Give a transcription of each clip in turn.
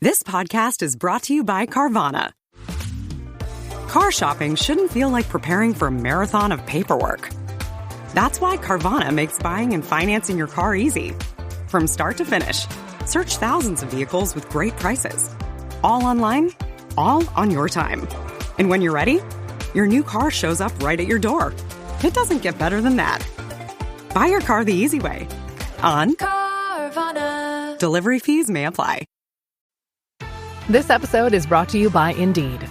This podcast is brought to you by Carvana. Car shopping shouldn't feel like preparing for a marathon of paperwork. That's why Carvana makes buying and financing your car easy. From start to finish, search thousands of vehicles with great prices. All online, all on your time. And when you're ready, your new car shows up right at your door. It doesn't get better than that. Buy your car the easy way. On Carvana. Delivery fees may apply. This episode is brought to you by Indeed.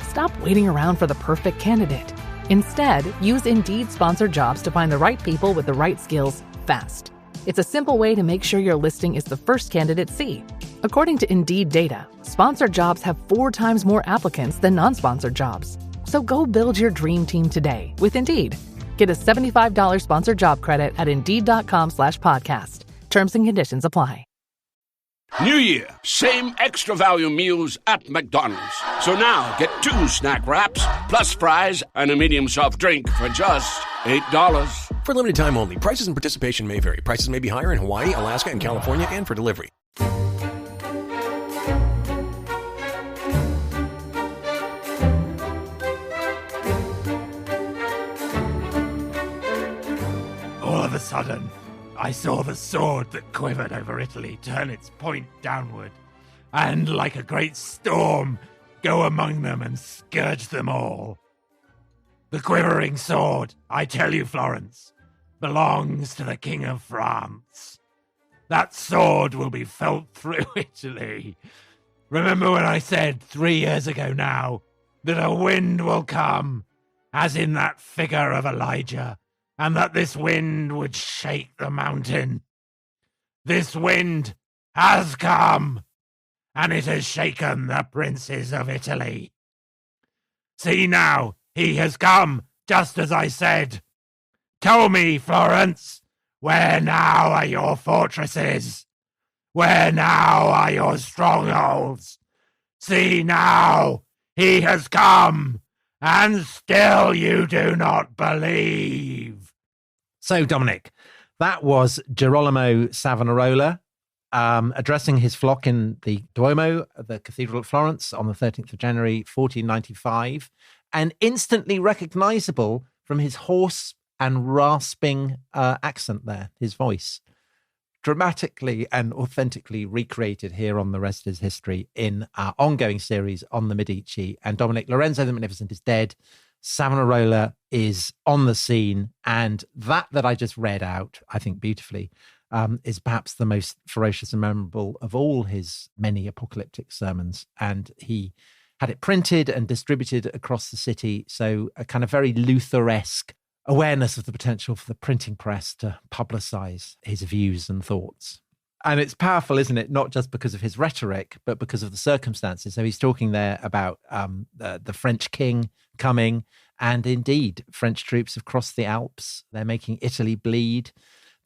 Stop waiting around for the perfect candidate. Instead, use Indeed sponsored jobs to find the right people with the right skills fast. It's a simple way to make sure your listing is the first candidates see. According to Indeed data, sponsored jobs have 4 times more applicants than non-sponsored jobs. So go build your dream team today with Indeed. Get a $75 sponsored job credit at Indeed.com/podcast. Terms and conditions apply. New Year, same extra value meals at McDonald's. So now get 2 snack wraps, plus fries, and a medium soft drink for just $8. For limited time only. Prices and participation may vary. Prices may be higher in Hawaii, Alaska, and California, and for delivery. All of a sudden, I saw the sword that quivered over Italy turn its point downward, and like a great storm, go among them and scourge them all. The quivering sword, I tell you, Florence, belongs to the King of France. That sword will be felt through Italy. Remember when I said 3 years ago now that a wind will come, as in that figure of Elijah, and that this wind would shake the mountain? This wind has come, and it has shaken the princes of Italy. See now, he has come, just as I said. Tell me, Florence, where now are your fortresses? Where now are your strongholds? See now, he has come, and still you do not believe. So, Dominic, that was Girolamo Savonalrolla addressing his flock in the Duomo, the Cathedral at Florence, on the 13th of January, 1495, and instantly recognizable from his hoarse and rasping accent there, his voice. Dramatically and authentically recreated here on The Rest is History in our ongoing series on the Medici. And Dominic, Lorenzo the Magnificent is dead. Savonalrolla is on the scene, and that I just read out, I think beautifully, is perhaps the most ferocious and memorable of all his many apocalyptic sermons. And he had it printed and distributed across the city, so a kind of very Luther-esque awareness of the potential for the printing press to publicize his views and thoughts. And it's powerful, isn't it? Not just because of his rhetoric, but because of the circumstances. So he's talking there about the French king coming, and indeed, French troops have crossed the Alps. They're making Italy bleed.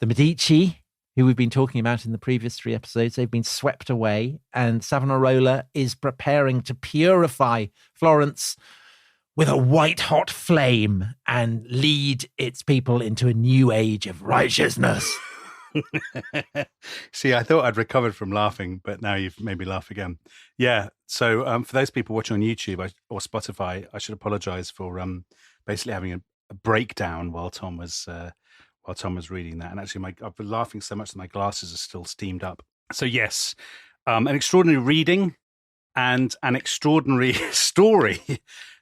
The Medici, who we've been talking about in the previous 3 episodes, they've been swept away, and Savonalrolla is preparing to purify Florence with a white-hot flame and lead its people into a new age of righteousness. See, I thought I'd recovered from laughing, but now you've made me laugh again. Yeah, so for those people watching on YouTube or Spotify, I should apologize for basically having a breakdown while Tom was reading that. And actually, I've been laughing so much that my glasses are still steamed up. So yes, an extraordinary reading and an extraordinary story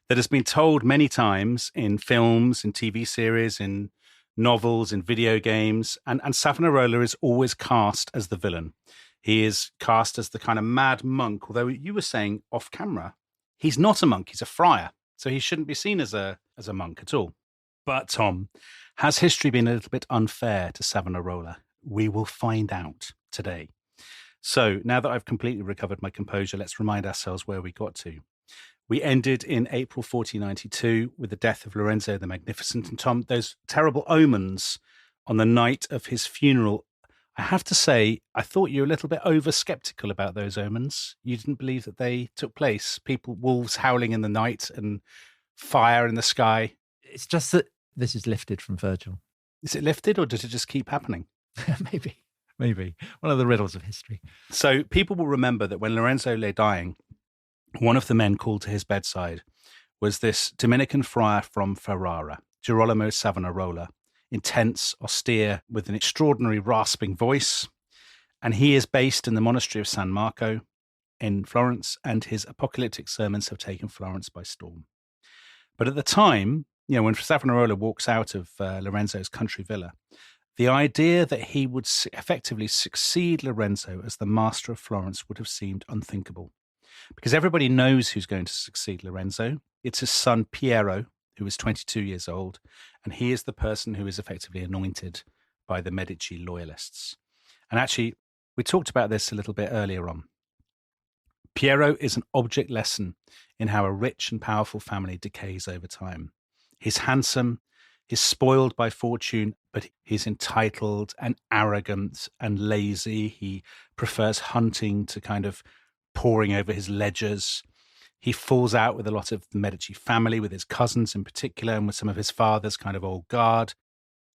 that has been told many times in films, in TV series, in novels, in video games, and Savonalrolla is always cast as the villain. He is cast as the kind of mad monk, although you were saying off camera, he's not a monk, he's a friar, so he shouldn't be seen as a monk at all. But Tom, has history been a little bit unfair to Savonalrolla? We will find out today. So now that I've completely recovered my composure, let's remind ourselves where we got to. We ended in April 1492 with the death of Lorenzo the Magnificent. And Tom, those terrible omens on the night of his funeral, I have to say, I thought you were a little bit over-skeptical about those omens. You didn't believe that they took place. Wolves howling in the night and fire in the sky. It's just that this is lifted from Virgil. Is it lifted, or does it just keep happening? Maybe. Maybe. One of the riddles of history. So people will remember that when Lorenzo lay dying, one of the men called to his bedside was this Dominican friar from Ferrara, Girolamo Savonalrolla, intense, austere, with an extraordinary rasping voice. And he is based in the monastery of San Marco in Florence, and his apocalyptic sermons have taken Florence by storm. But at the time, when Savonalrolla walks out of Lorenzo's country villa, the idea that he would effectively succeed Lorenzo as the master of Florence would have seemed unthinkable. Because everybody knows who's going to succeed Lorenzo. It's his son Piero, who is 22 years old, and he is the person who is effectively anointed by the Medici loyalists. And actually, we talked about this a little bit earlier on. Piero is an object lesson in how a rich and powerful family decays over time. He's handsome, he's spoiled by fortune, but he's entitled and arrogant and lazy. He prefers hunting to kind of poring over his ledgers. He falls out with a lot of the Medici family, with his cousins in particular, and with some of his father's kind of old guard.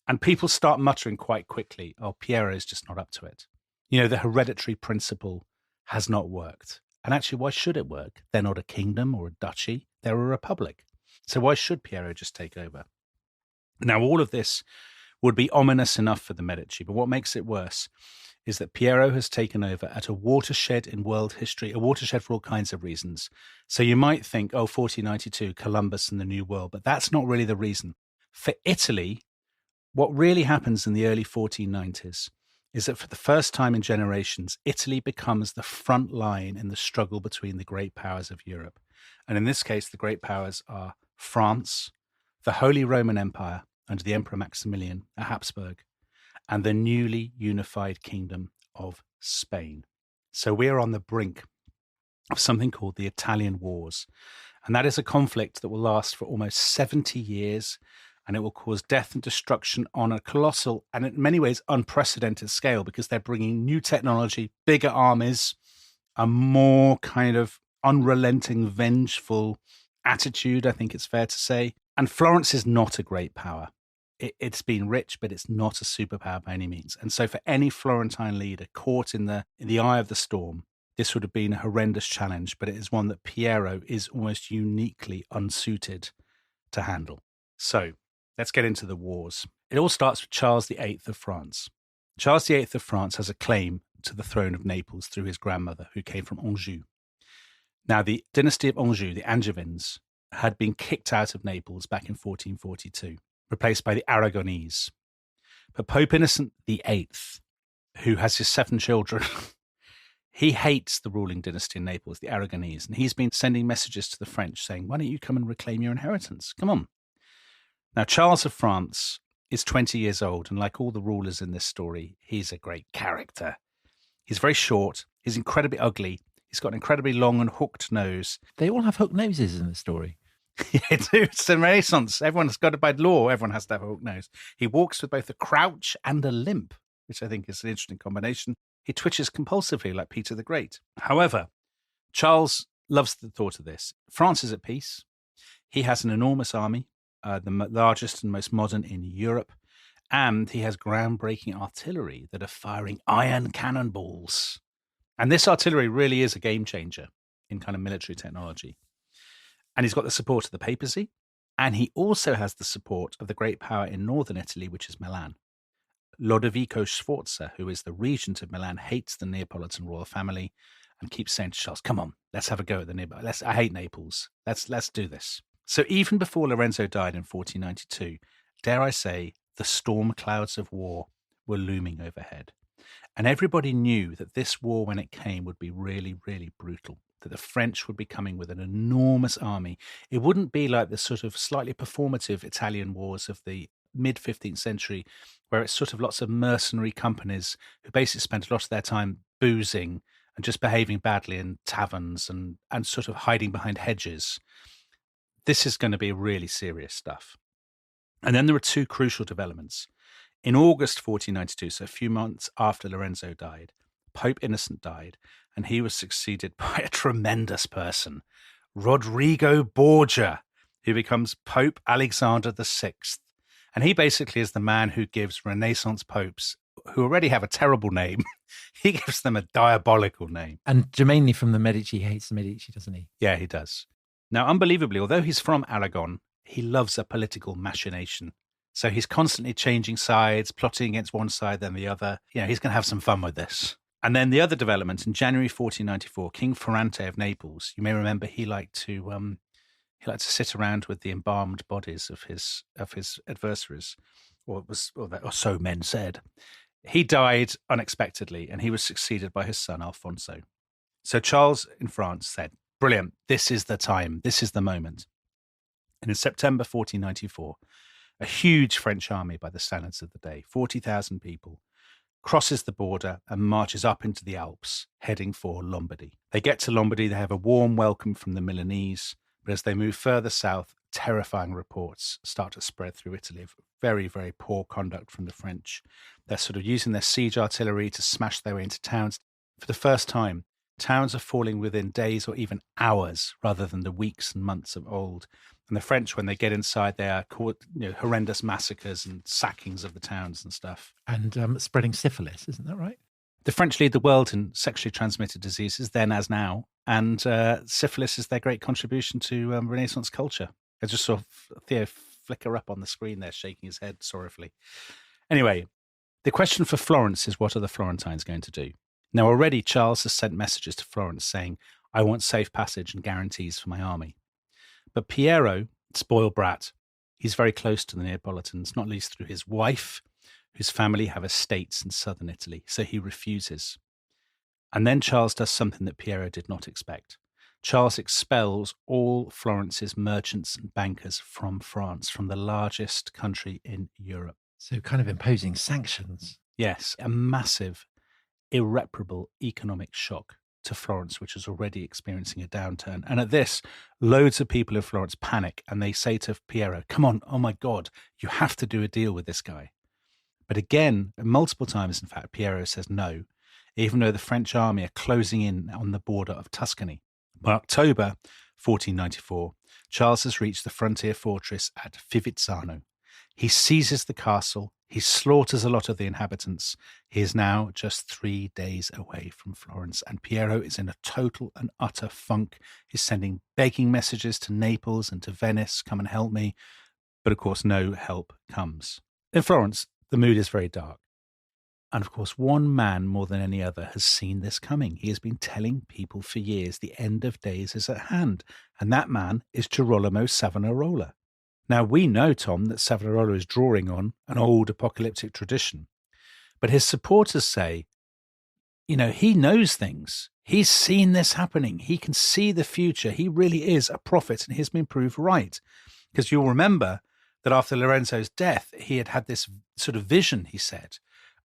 And people start muttering quite quickly, oh, Piero is just not up to it. The hereditary principle has not worked. And actually, why should it work? They're not a kingdom or a duchy. They're a republic. So why should Piero just take over? Now, all of this would be ominous enough for the Medici, but what makes it worse is that Piero has taken over at a watershed in world history, a watershed for all kinds of reasons. So you might think, 1492, Columbus and the New World, but that's not really the reason. For Italy, what really happens in the early 1490s is that for the first time in generations, Italy becomes the front line in the struggle between the great powers of Europe. And in this case, the great powers are France, the Holy Roman Empire under the Emperor Maximilian, a Habsburg, and the newly unified kingdom of Spain. So we're on the brink of something called the Italian Wars. And that is a conflict that will last for almost 70 years, and it will cause death and destruction on a colossal and in many ways unprecedented scale, because they're bringing new technology, bigger armies, a more kind of unrelenting, vengeful attitude, I think it's fair to say. And Florence is not a great power. It's been rich, but it's not a superpower by any means. And so for any Florentine leader caught in the eye of the storm, this would have been a horrendous challenge, but it is one that Piero is almost uniquely unsuited to handle. So let's get into the wars. It all starts with Charles VIII of France. Charles VIII of France has a claim to the throne of Naples through his grandmother, who came from Anjou. Now, the dynasty of Anjou, the Angevins, had been kicked out of Naples back in 1442. Replaced by the Aragonese. But Pope Innocent VIII, who has his 7 children, he hates the ruling dynasty in Naples, the Aragonese, and he's been sending messages to the French saying, why don't you come and reclaim your inheritance? Come on. Now, Charles of France is 20 years old, and like all the rulers in this story, he's a great character. He's very short, he's incredibly ugly, he's got an incredibly long and hooked nose. They all have hooked noses in the story. Yeah, it's the Renaissance. Everyone's got it by law. Everyone has to have a hook nose. He walks with both a crouch and a limp, which I think is an interesting combination. He twitches compulsively like Peter the Great. However, Charles loves the thought of this. France is at peace. He has an enormous army, the largest and most modern in Europe, and he has groundbreaking artillery that are firing iron cannonballs. And this artillery really is a game changer in kind of military technology. And he's got the support of the papacy, and he also has the support of the great power in northern Italy, which is Milan. Lodovico Sforza, who is the regent of Milan, hates the Neapolitan royal family and keeps saying to Charles, come on, let's have a go at the Naples. I hate Naples. Let's do this. So even before Lorenzo died in 1492, dare I say, the storm clouds of war were looming overhead. And everybody knew that this war, when it came, would be really, really brutal. That the French would be coming with an enormous army. It wouldn't be like the sort of slightly performative Italian wars of the mid-15th century, where it's sort of lots of mercenary companies who basically spent a lot of their time boozing and just behaving badly in taverns and sort of hiding behind hedges. This is going to be really serious stuff. And then there are 2 crucial developments. In August 1492, so a few months after Lorenzo died, Pope Innocent died, and he was succeeded by a tremendous person, Rodrigo Borgia, who becomes Pope Alexander VI. And he basically is the man who gives Renaissance popes who already have a terrible name, he gives them a diabolical name. And Germani from the Medici hates the Medici, doesn't he? Yeah, he does. Now, unbelievably, although he's from Aragon, he loves a political machination. So he's constantly changing sides, plotting against one side then the other. He's going to have some fun with this. And then the other development, in January 1494, King Ferrante of Naples, you may remember he liked to sit around with the embalmed bodies of his adversaries, or so men said. He died unexpectedly, and he was succeeded by his son Alfonso. So Charles in France said, brilliant, this is the time, this is the moment. And in September 1494, a huge French army by the standards of the day, 40,000 people, crosses the border and marches up into the Alps, heading for Lombardy. They get to Lombardy, they have a warm welcome from the Milanese, but as they move further south, terrifying reports start to spread through Italy of very, very poor conduct from the French. They're sort of using their siege artillery to smash their way into towns. For the first time, towns are falling within days or even hours rather than the weeks and months of old. And the French, when they get inside, they are caught, horrendous massacres and sackings of the towns and stuff. And spreading syphilis, isn't that right? The French lead the world in sexually transmitted diseases, then as now. And syphilis is their great contribution to Renaissance culture. I just saw Theo flicker up on the screen there, shaking his head sorrowfully. Anyway, the question for Florence is, what are the Florentines going to do? Now, already Charles has sent messages to Florence saying, I want safe passage and guarantees for my army. But Piero, spoiled brat, he's very close to the Neapolitans, not least through his wife, whose family have estates in southern Italy, so he refuses. And then Charles does something that Piero did not expect. Charles expels all Florence's merchants and bankers from France, from the largest country in Europe. So kind of imposing sanctions. Yes, a massive, irreparable economic shock to Florence, which is already experiencing a downturn. And at this, loads of people in Florence panic and they say to Piero, come on, oh my God, you have to do a deal with this guy. But again, multiple times, in fact, Piero says no, even though the French army are closing in on the border of Tuscany. By October 1494, Charles has reached the frontier fortress at Fivizzano. He seizes the castle. He slaughters a lot of the inhabitants. He is now just 3 days away from Florence, and Piero is in a total and utter funk. He's sending begging messages to Naples and to Venice, come and help me. But of course, no help comes. In Florence, the mood is very dark. And of course, one man more than any other has seen this coming. He has been telling people for years the end of days is at hand. And that man is Girolamo Savonalrolla. Now, we know, Tom, that Savonalrolla is drawing on an old apocalyptic tradition. But his supporters say, he knows things. He's seen this happening. He can see the future. He really is a prophet, and he's been proved right. Because you'll remember that after Lorenzo's death, he had this sort of vision, he said,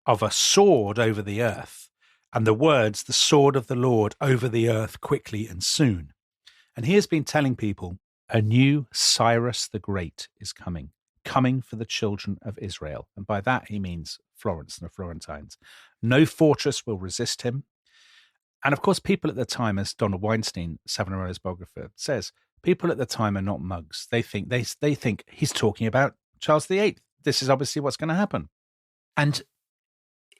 of a sword over the earth, and the words, the sword of the Lord over the earth quickly and soon. And he has been telling people, a new Cyrus the Great is coming for the children of Israel. And by that, he means Florence and the Florentines. No fortress will resist him. And of course, people at the time, as Donald Weinstein, Savonarrolla's biographer, says, people at the time are not mugs. They think he's talking about Charles VIII. This is obviously what's going to happen. And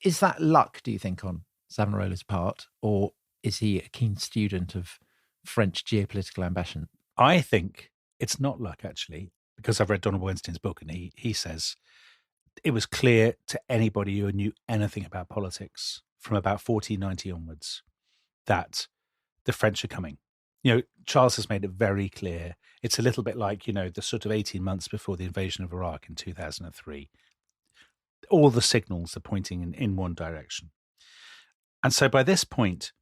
is that luck, do you think, on Savonarrolla's part, or is he a keen student of French geopolitical ambition? I think it's not luck, actually, because I've read Donald Weinstein's book, and he says it was clear to anybody who knew anything about politics from about 1490 onwards that the French are coming. Charles has made it very clear. It's a little bit like, the sort of 18 months before the invasion of Iraq in 2003. All the signals are pointing in one direction. And so by this point,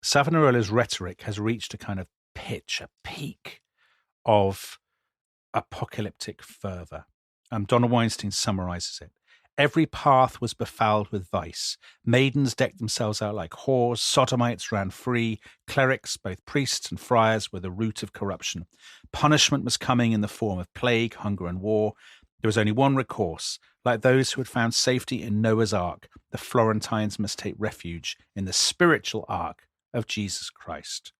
Savonarrolla's rhetoric has reached a kind of pitch, a peak of apocalyptic fervour. Donald Weinstein summarizes it. Every path was befouled with vice. Maidens decked themselves out like whores. Sodomites ran free. Clerics, both priests and friars, were the root of corruption. Punishment was coming in the form of plague, hunger, and war. There was only one recourse. Like those who had found safety in Noah's Ark, the Florentines must take refuge in the spiritual ark of Jesus Christ.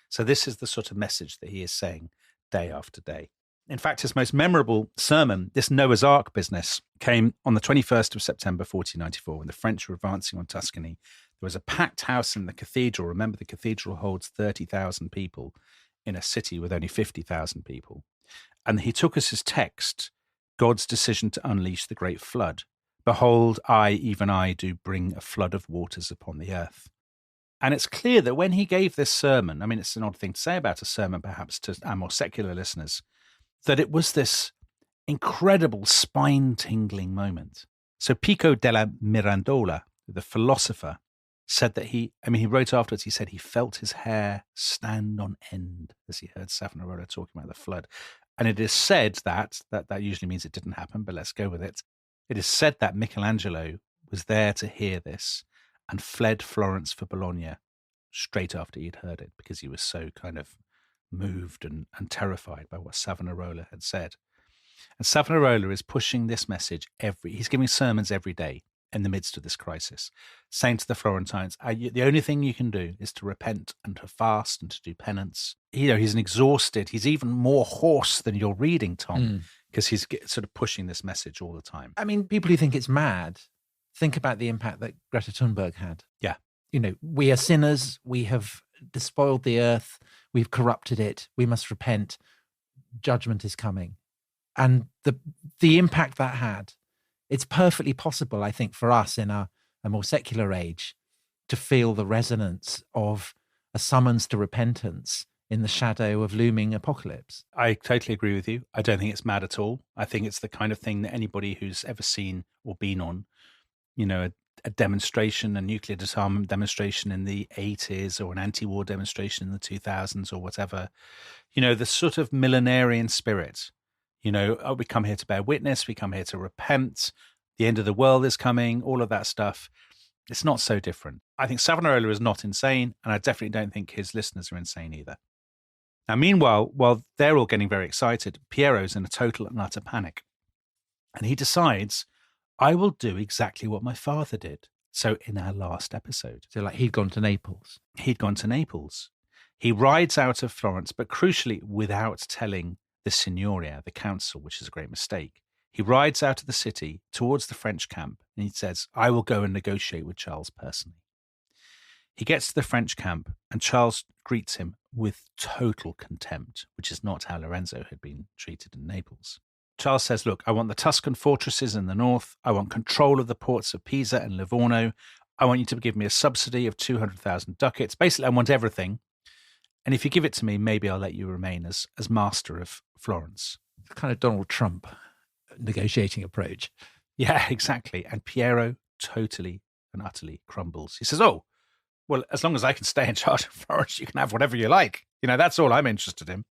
So this is the sort of message that he is saying day after day. In fact, his most memorable sermon, this Noah's Ark business, came on the 21st of September 1494 when the French were advancing on Tuscany. There was a packed house in the cathedral. Remember, the cathedral holds 30,000 people in a city with only 50,000 people. And he took as his text God's decision to unleash the great flood. Behold, I, even I, do bring a flood of waters upon the earth. And it's clear that when he gave this sermon, I mean, it's an odd thing to say about a sermon, perhaps to our more secular listeners, that it was this incredible spine-tingling moment. So Pico della Mirandola, the philosopher, said that he wrote afterwards, he said he felt his hair stand on end as he heard Savonalrolla talking about the flood. And it is said that usually means it didn't happen, but let's go with it. It is said that Michelangelo was there to hear this and fled Florence for Bologna straight after he'd heard it because he was so kind of moved and terrified by what Savonalrolla had said. And Savonalrolla is pushing this message he's giving sermons every day in the midst of this crisis, saying to the Florentines, the only thing you can do is to repent and to fast and to do penance. He's exhausted. He's even more hoarse than you're reading, Tom, because he's sort of pushing this message all the time. I mean, people who think it's mad, think about the impact that Greta Thunberg had. Yeah. We are sinners. We have despoiled the earth. We've corrupted it. We must repent. Judgment is coming. And the impact that had, it's perfectly possible, I think, for us in a more secular age to feel the resonance of a summons to repentance in the shadow of looming apocalypse. I totally agree with you. I don't think it's mad at all. I think it's the kind of thing that anybody who's ever seen or been on, a demonstration, a nuclear disarmament demonstration in the 80s or an anti-war demonstration in the 2000s or whatever, the sort of millenarian spirit, we come here to bear witness, we come here to repent, the end of the world is coming, all of that stuff. It's not so different. I think Savonalrolla is not insane, and I definitely don't think his listeners are insane either. Now, meanwhile, while they're all getting very excited, Piero's in a total and utter panic. And he decides, I will do exactly what my father did. So in our last episode. So like he'd gone to Naples. He'd gone to Naples. He rides out of Florence, but crucially without telling the Signoria, the council, which is a great mistake. He rides out of the city towards the French camp and he says, I will go and negotiate with Charles personally. He gets to the French camp and Charles greets him with total contempt, which is not how Lorenzo had been treated in Naples. Charles says, look, I want the Tuscan fortresses in the north. I want control of the ports of Pisa and Livorno. I want you to give me a subsidy of 200,000 ducats. Basically, I want everything. And if you give it to me, maybe I'll let you remain as master of Florence. It's kind of Donald Trump negotiating approach. Yeah, exactly. And Piero totally and utterly crumbles. He says, oh, well, as long as I can stay in charge of Florence, you can have whatever you like. That's all I'm interested in.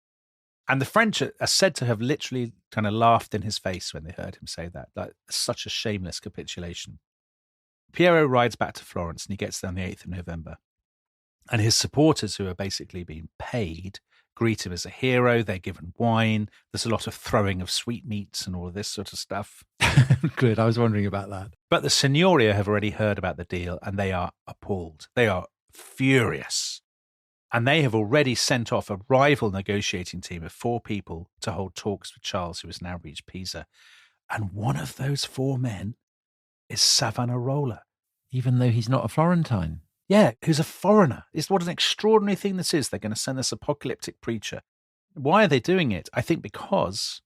And the French are said to have literally kind of laughed in his face when they heard him say that. Like, such a shameless capitulation. Piero rides back to Florence and he gets there on the 8th of November. And his supporters, who are basically being paid, greet him as a hero. They're given wine. There's a lot of throwing of sweetmeats and all of this sort of stuff. Good. I was wondering about that. But the Signoria have already heard about the deal and they are appalled. They are furious. And they have already sent off a rival negotiating team of 4 people to hold talks with Charles, who has now reached Pisa. And one of those 4 men is Savonalrolla. Even though he's not a Florentine. Yeah, who's a foreigner. What an extraordinary thing this is. They're going to send this apocalyptic preacher. Why are they doing it? I think because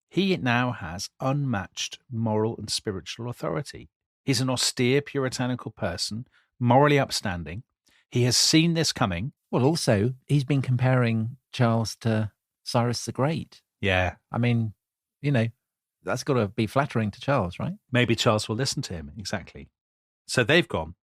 he now has unmatched moral and spiritual authority. He's an austere, puritanical person, morally upstanding. He has seen this coming. Well, also, he's been comparing Charles to Cyrus the Great. Yeah. I mean, that's got to be flattering to Charles, right? Maybe Charles will listen to him. Exactly. So they've gone.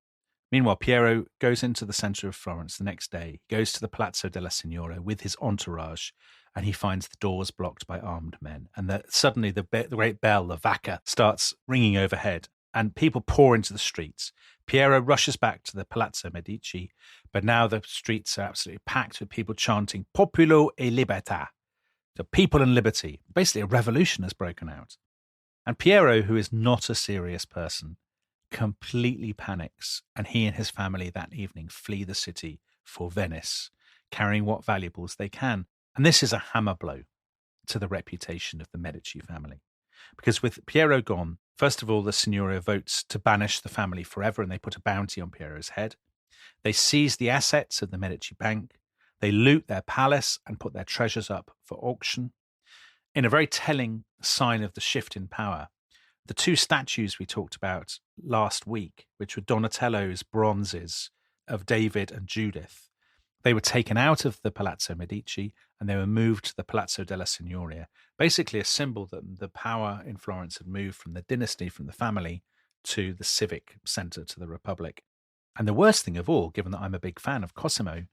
Meanwhile, Piero goes into the centre of Florence the next day. He goes to the Palazzo della Signora with his entourage, and he finds the doors blocked by armed men. And suddenly the great bell, the Vacca, starts ringing overhead, and people pour into the streets. Piero rushes back to the Palazzo Medici, but now the streets are absolutely packed with people chanting Populo e Libertà, the people and liberty. Basically, a revolution has broken out. And Piero, who is not a serious person, completely panics, and he and his family that evening flee the city for Venice, carrying what valuables they can. And this is a hammer blow to the reputation of the Medici family. Because with Piero gone, first of all, the Signoria votes to banish the family forever, and they put a bounty on Piero's head. They seize the assets of the Medici bank. They loot their palace and put their treasures up for auction. In a very telling sign of the shift in power, the two statues we talked about last week, which were Donatello's bronzes of David and Judith, they were taken out of the Palazzo Medici and they were moved to the Palazzo della Signoria, basically a symbol that the power in Florence had moved from the dynasty, from the family, to the civic centre, to the Republic. And the worst thing of all, given that I'm a big fan of Cosimo,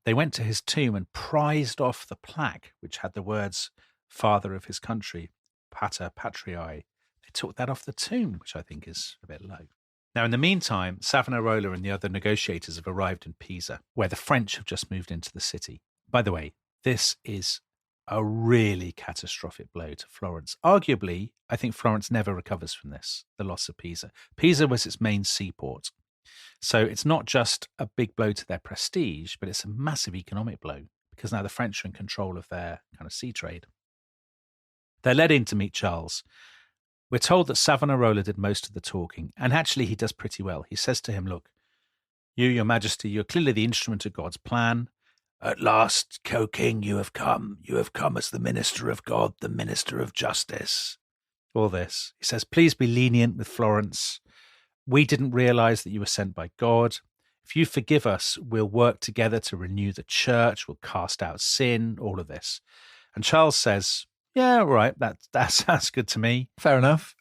they went to his tomb and prized off the plaque, which had the words, Father of his country, Pater Patriae. They took that off the tomb, which I think is a bit low. Now, in the meantime, Savonalrolla and the other negotiators have arrived in Pisa, where the French have just moved into the city. By the way, this is a really catastrophic blow to Florence. Arguably, I think Florence never recovers from this, the loss of Pisa. Pisa was its main seaport. So it's not just a big blow to their prestige, but it's a massive economic blow because now the French are in control of their kind of sea trade. They're led in to meet Charles. We're told that Savonalrolla did most of the talking, and actually he does pretty well. He says to him, look, your majesty, you're clearly the instrument of God's plan. At last, Co-King, you have come as the minister of God, the minister of justice. All this. He says, please be lenient with Florence. We didn't realize that you were sent by God. If you forgive us, we'll work together to renew the church. We'll cast out sin, all of this. And Charles says, yeah, right, that sounds good to me. Fair enough.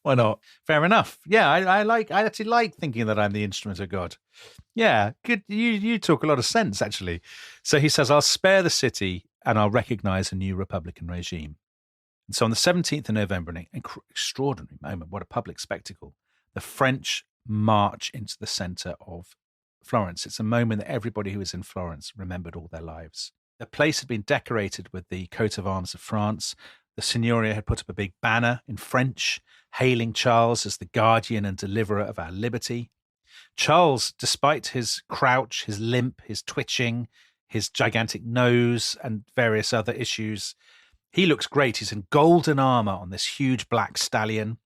Why not? Fair enough. Yeah, I actually like thinking that I'm the instrument of God. Yeah, good. You talk a lot of sense, actually. So he says, I'll spare the city and I'll recognize a new Republican regime. And so on the 17th of November, an extraordinary moment, what a public spectacle, the French march into the center of Florence. It's a moment that everybody who was in Florence remembered all their lives. The place had been decorated with the coat of arms of France. The Signoria had put up a big banner in French, hailing Charles as the guardian and deliverer of our liberty. Charles, despite his crouch, his limp, his twitching, his gigantic nose, and various other issues, he looks great. He's in golden armor on this huge black stallion.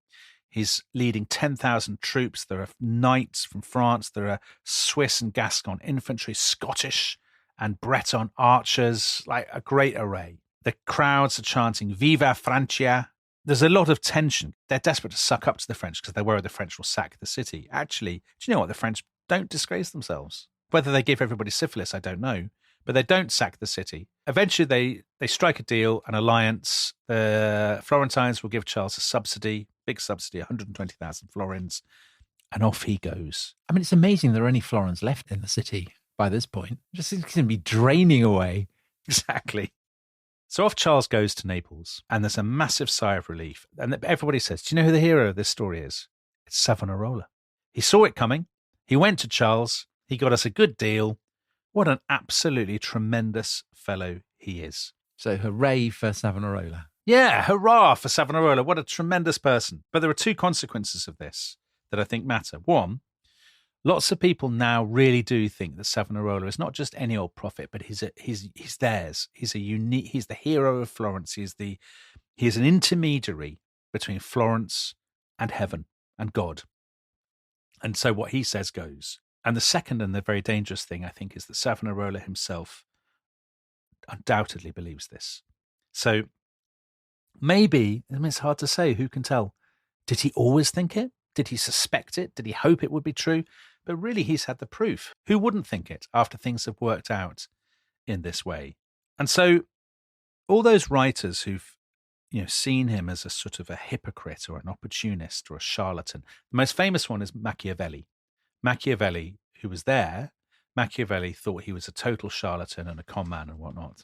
He's leading 10,000 troops. There are knights from France. There are Swiss and Gascon infantry, Scottish and Breton archers, like a great array. The crowds are chanting, Viva Francia. There's a lot of tension. They're desperate to suck up to the French because they're worried the French will sack the city. Actually, do you know what? The French don't disgrace themselves. Whether they give everybody syphilis, I don't know. But they don't sack the city. Eventually, they strike a deal, an alliance. The Florentines will give Charles a subsidy, big subsidy, 120,000 florins, and off he goes. I mean, it's amazing there are any florins left in the city by this point. Just it's going to be draining away. Exactly. So off Charles goes to Naples, and there's a massive sigh of relief. And everybody says, do you know who the hero of this story is? It's Savonalrolla. He saw it coming. He went to Charles. He got us a good deal. What an absolutely tremendous fellow he is. So hooray for Savonalrolla. Yeah, hurrah for Savonalrolla. What a tremendous person. But there are two consequences of this that I think matter. One, lots of people now really do think that Savonalrolla is not just any old prophet, but he's theirs. He's the hero of Florence. He's an intermediary between Florence and heaven and God. And so what he says goes. And the second and the very dangerous thing, I think, is that Savonalrolla himself undoubtedly believes this. So maybe, I mean, it's hard to say, who can tell? Did he always think it? Did he suspect it? Did he hope it would be true? But really, he's had the proof. Who wouldn't think it after things have worked out in this way? And so all those writers who've seen him as a sort of a hypocrite or an opportunist or a charlatan, the most famous one is Machiavelli. Machiavelli, who was there, Machiavelli thought he was a total charlatan and a con man and whatnot.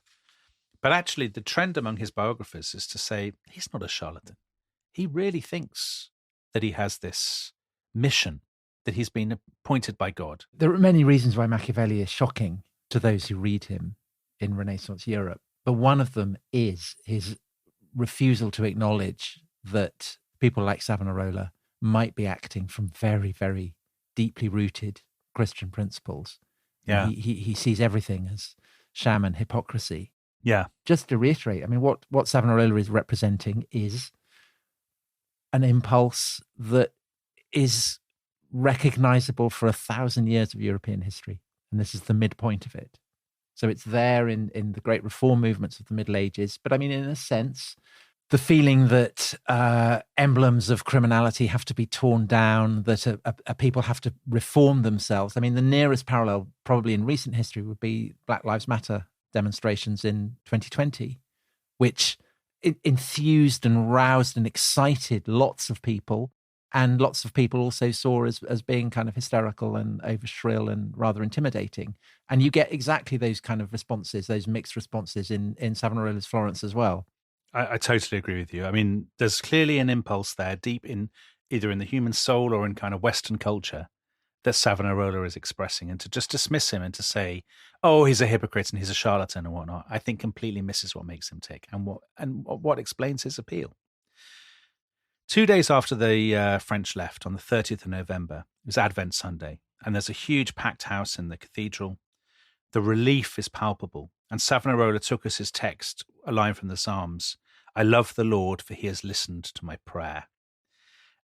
But actually, the trend among his biographers is to say he's not a charlatan. He really thinks that he has this mission, that he's been appointed by God. There are many reasons why Machiavelli is shocking to those who read him in Renaissance Europe. But one of them is his refusal to acknowledge that people like Savonalrolla might be acting from very, very deeply rooted Christian principles. Yeah. He sees everything as sham and hypocrisy. Yeah. Just to reiterate, I mean, what Savonarola is representing is an impulse that is recognizable for 1,000 years of European history. And this is the midpoint of it. So it's there in the great reform movements of the Middle Ages. But I mean, in a sense, the feeling that emblems of criminality have to be torn down, that people have to reform themselves. I mean, the nearest parallel probably in recent history would be Black Lives Matter demonstrations in 2020, which enthused and roused and excited lots of people. And lots of people also saw as being kind of hysterical and over shrill and rather intimidating. And you get exactly those kind of responses, those mixed responses in Savonarola's Florence as well. I totally agree with you. I mean, there's clearly an impulse there deep in either in the human soul or in kind of Western culture that Savonarola is expressing. And to just dismiss him and to say, oh, he's a hypocrite and he's a charlatan and whatnot, I think completely misses what makes him tick and what explains his appeal. 2 days after the French left, on the 30th of November, it was Advent Sunday, and there's a huge packed house in the cathedral. The relief is palpable, and Savonarola took as his text a line from the Psalms, I love the Lord, for he has listened to my prayer.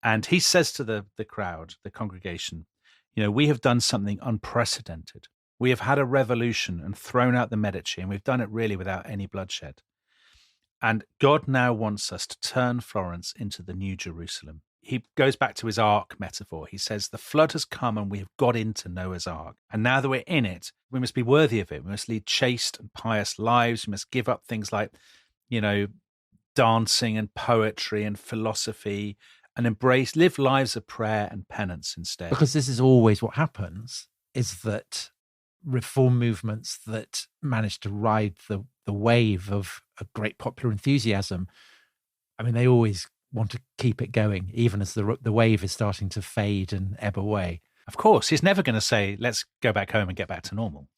And he says to the crowd, the congregation, we have done something unprecedented. We have had a revolution and thrown out the Medici, and we've done it really without any bloodshed. And God now wants us to turn Florence into the New Jerusalem. He goes back to his ark metaphor. He says, the flood has come and we have got into Noah's ark. And now that we're in it, we must be worthy of it. We must lead chaste and pious lives. We must give up things like, dancing and poetry and philosophy and live lives of prayer and penance instead. Because this is always what happens, is that reform movements that manage to ride the wave of a great popular enthusiasm, I mean, they always want to keep it going, even as the wave is starting to fade and ebb away. Of course, he's never going to say, let's go back home and get back to normal.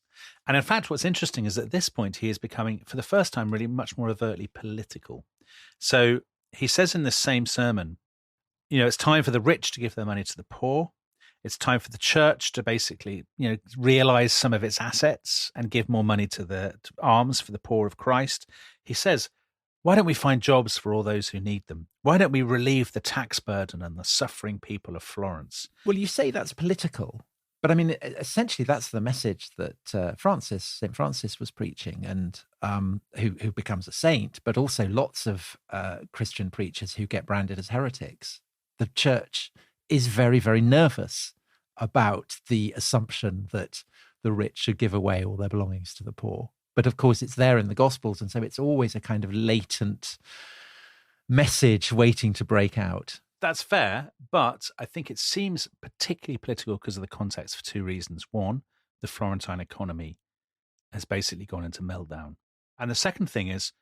And in fact, what's interesting is at this point, he is becoming, for the first time, really much more overtly political. So he says in this same sermon, it's time for the rich to give their money to the poor. It's time for the church to basically, realize some of its assets and give more money to alms for the poor of Christ. He says, why don't we find jobs for all those who need them? Why don't we relieve the tax burden and the suffering people of Florence? Well, you say that's political, but I mean, essentially that's the message that St. Francis was preaching, and who becomes a saint, but also lots of Christian preachers who get branded as heretics. The church is very, very nervous about the assumption that the rich should give away all their belongings to the poor. But of course, it's there in the Gospels, and so it's always a kind of latent message waiting to break out. That's fair, but I think it seems particularly political because of the context for two reasons. One, the Florentine economy has basically gone into meltdown. And the second thing is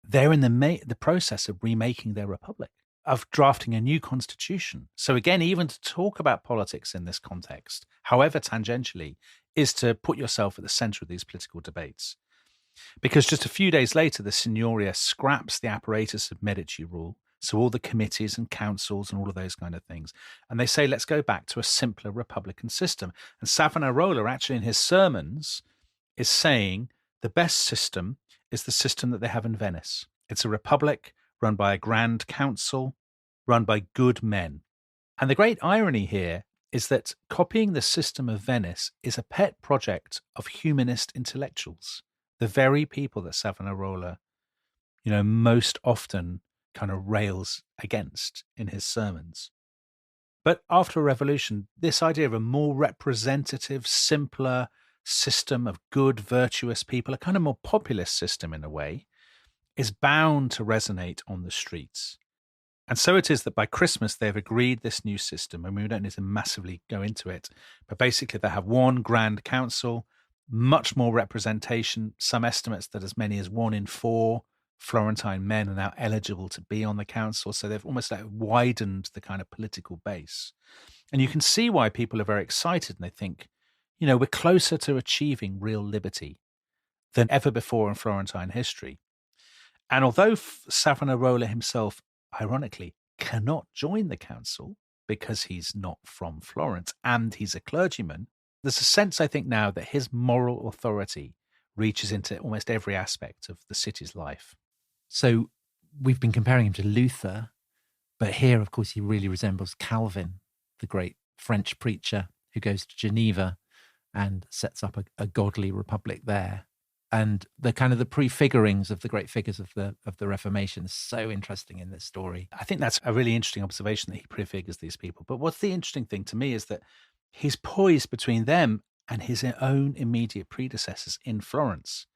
they're in the process of remaking their republic, of drafting a new constitution. So again, even to talk about politics in this context, however tangentially, is to put yourself at the center of these political debates. Because just a few days later, the Signoria scraps the apparatus of Medici rule, so all the committees and councils and all of those kind of things. And they say, let's go back to a simpler republican system. And Savonarola, actually in his sermons, is saying the best system is the system that they have in Venice. It's a republic run by a grand council, run by good men. And the great irony here is that copying the system of Venice is a pet project of humanist intellectuals, the very people that Savonarola, most often kind of rails against in his sermons. But after a revolution, this idea of a more representative, simpler system of good, virtuous people, a kind of more populist system in a way, is bound to resonate on the streets. And so it is that by Christmas, they've agreed this new system. I mean, we don't need to massively go into it, but basically they have one grand council, much more representation. Some estimates that as many as 1 in 4 Florentine men are now eligible to be on the council. So they've almost widened the kind of political base. And you can see why people are very excited and they think, we're closer to achieving real liberty than ever before in Florentine history. And although Savonarola himself, ironically, cannot join the council because he's not from Florence and he's a clergyman, there's a sense, I think, now that his moral authority reaches into almost every aspect of the city's life. So we've been comparing him to Luther, but here, of course, he really resembles Calvin, the great French preacher who goes to Geneva and sets up a godly republic there. And the kind of the prefigurings of the great figures of the Reformation is so interesting in this story. I think that's a really interesting observation that he prefigures these people. But what's the interesting thing to me is that he's poised between them and his own immediate predecessors in Florence.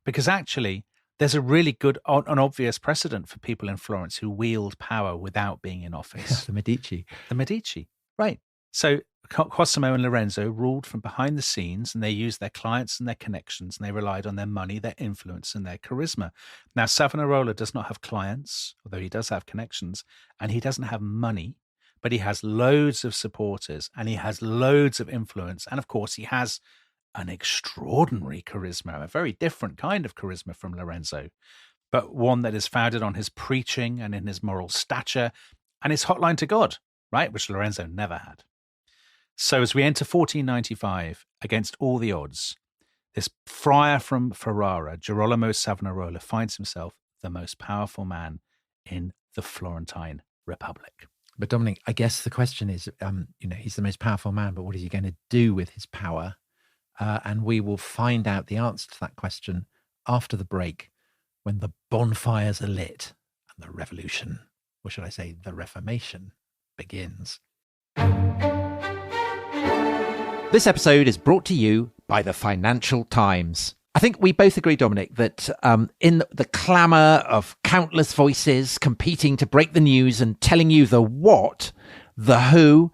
Because actually, there's a really good, an obvious precedent for people in Florence who wield power without being in office. The Medici. The Medici, right. So Cosimo and Lorenzo ruled from behind the scenes, and they used their clients and their connections, and they relied on their money, their influence, and their charisma. Now, Savonalrolla does not have clients, although he does have connections, and he doesn't have money, but he has loads of supporters, and he has loads of influence, and of course, he has an extraordinary charisma, a very different kind of charisma from Lorenzo, but one that is founded on his preaching and in his moral stature and his hotline to God, right, which Lorenzo never had. So as we enter 1495, against all the odds, this friar from Ferrara, Girolamo Savonalrolla, finds himself the most powerful man in the Florentine Republic. But Dominic, I guess the question is, he's the most powerful man, but what is he going to do with his power? And we will find out the answer to that question after the break, when the bonfires are lit and the revolution, or should I say the Reformation, begins. This episode is brought to you by the Financial Times. I think we both agree, Dominic, that in the clamour of countless voices competing to break the news and telling you the what, the who,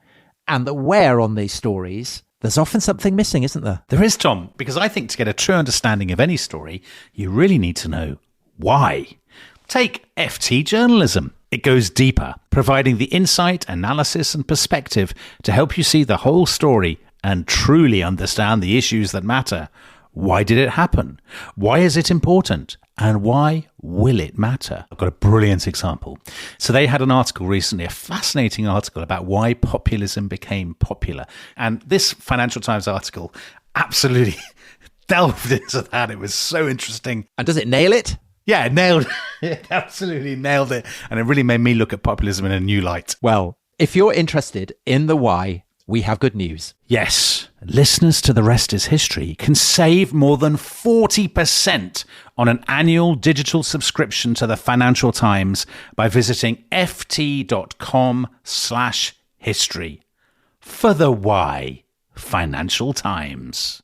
and the where on these stories, there's often something missing, isn't there? There is, Tom, because I think to get a true understanding of any story, you really need to know why. Take FT journalism. It goes deeper, providing the insight, analysis, and perspective to help you see the whole story and truly understand the issues that matter. Why did it happen? Why is it important? And why will it matter? I've got a brilliant example. So they had an article recently, a fascinating article about why populism became popular. And this Financial Times article absolutely delved into that. It was so interesting. And does it nail it? Yeah, it nailed it. Absolutely nailed it. And it really made me look at populism in a new light. Well, if you're interested in the why, we have good news. Yes, listeners to The Rest is History can save more than 40% on an annual digital subscription to the Financial Times by visiting ft.com/history. For the why, Financial Times.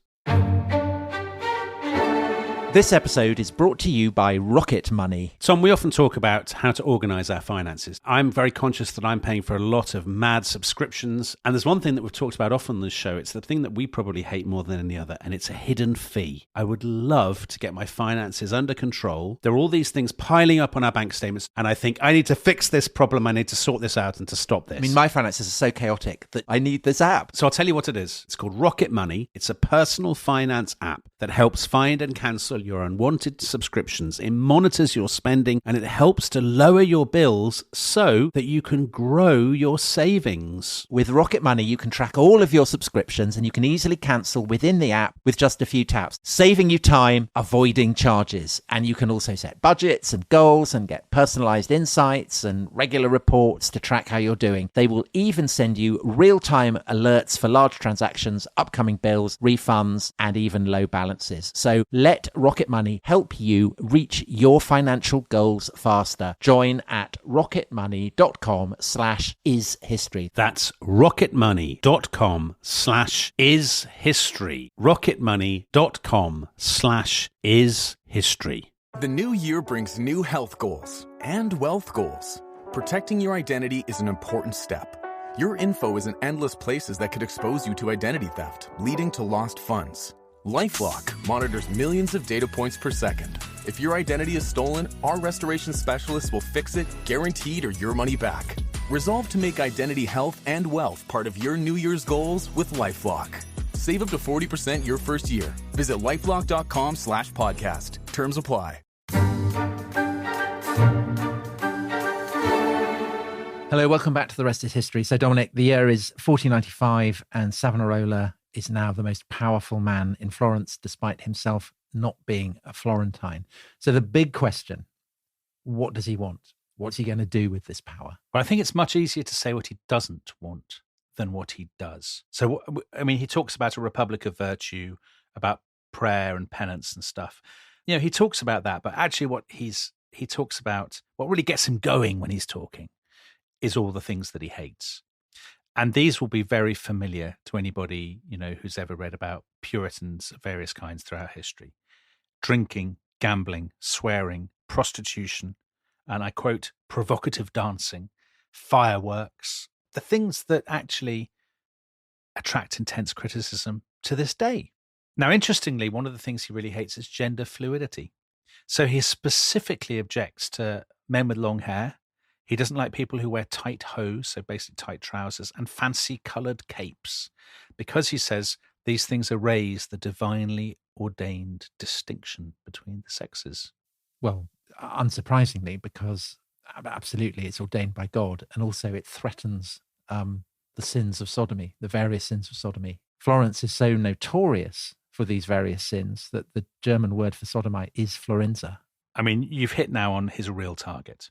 This episode is brought to you by Rocket Money. Tom, we often talk about how to organise our finances. I'm very conscious that I'm paying for a lot of mad subscriptions. And there's one thing that we've talked about often on this show. It's the thing that we probably hate more than any other, and it's a hidden fee. I would love to get my finances under control. There are all these things piling up on our bank statements, and I think I need to fix this problem. I need to sort this out and to stop this. I mean, my finances are so chaotic that I need this app. So I'll tell you what it is. It's called Rocket Money. It's a personal finance app that helps find and cancel your unwanted subscriptions. It monitors your spending, and it helps to lower your bills so that you can grow your savings. With Rocket Money, you can track all of your subscriptions, and you can easily cancel within the app with just a few taps, saving you time, avoiding charges. And you can also set budgets and goals and get personalized insights and regular reports to track how you're doing. They will even send you real-time alerts for large transactions, upcoming bills, refunds, and even low balances. So let Rocket Money help you reach your financial goals faster. Join at rocketmoney.com/ishistory. That's rocketmoney.com/ishistory. rocketmoney.com/ishistory. The new year brings new health goals and wealth goals. Protecting your identity is an important step. Your info is in endless places that could expose you to identity theft, leading to lost funds. LifeLock monitors millions of data points per second. If your identity is stolen, our restoration specialists will fix it, guaranteed, or your money back. Resolve to make identity health and wealth part of your New Year's goals with LifeLock. Save up to 40% your first year. Visit LifeLock.com/podcast. Terms apply. Hello, welcome back to The Rest is History. So, Dominic, the year is 1495, and Savonalrolla is now the most powerful man in Florence, despite himself not being a Florentine. So the big question, what does he want? What's he going to do with this power? Well, I think it's much easier to say what he doesn't want than what he does. So, I mean, he talks about a republic of virtue, about prayer and penance and stuff. You know, he talks about that, but actually what he talks about, what really gets him going when he's talking is all the things that he hates. And these will be very familiar to anybody, you know, who's ever read about Puritans of various kinds throughout history. Drinking, gambling, swearing, prostitution, and I quote, provocative dancing, fireworks, the things that actually attract intense criticism to this day. Now, interestingly, one of the things he really hates is gender fluidity. So he specifically objects to men with long hair. He doesn't like people who wear tight hose, so basically tight trousers, and fancy coloured capes, because he says these things erase the divinely ordained distinction between the sexes. Well, unsurprisingly, because absolutely it's ordained by God, and also it threatens the sins of sodomy, the various sins of sodomy. Florence is so notorious for these various sins that the German word for sodomite is Florenza. I mean, you've hit now on his real target.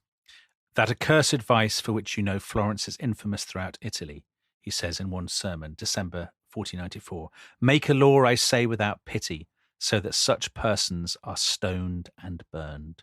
That accursed vice for which you know Florence is infamous throughout Italy, he says in one sermon, December 1494. Make a law, I say, without pity, so that such persons are stoned and burned.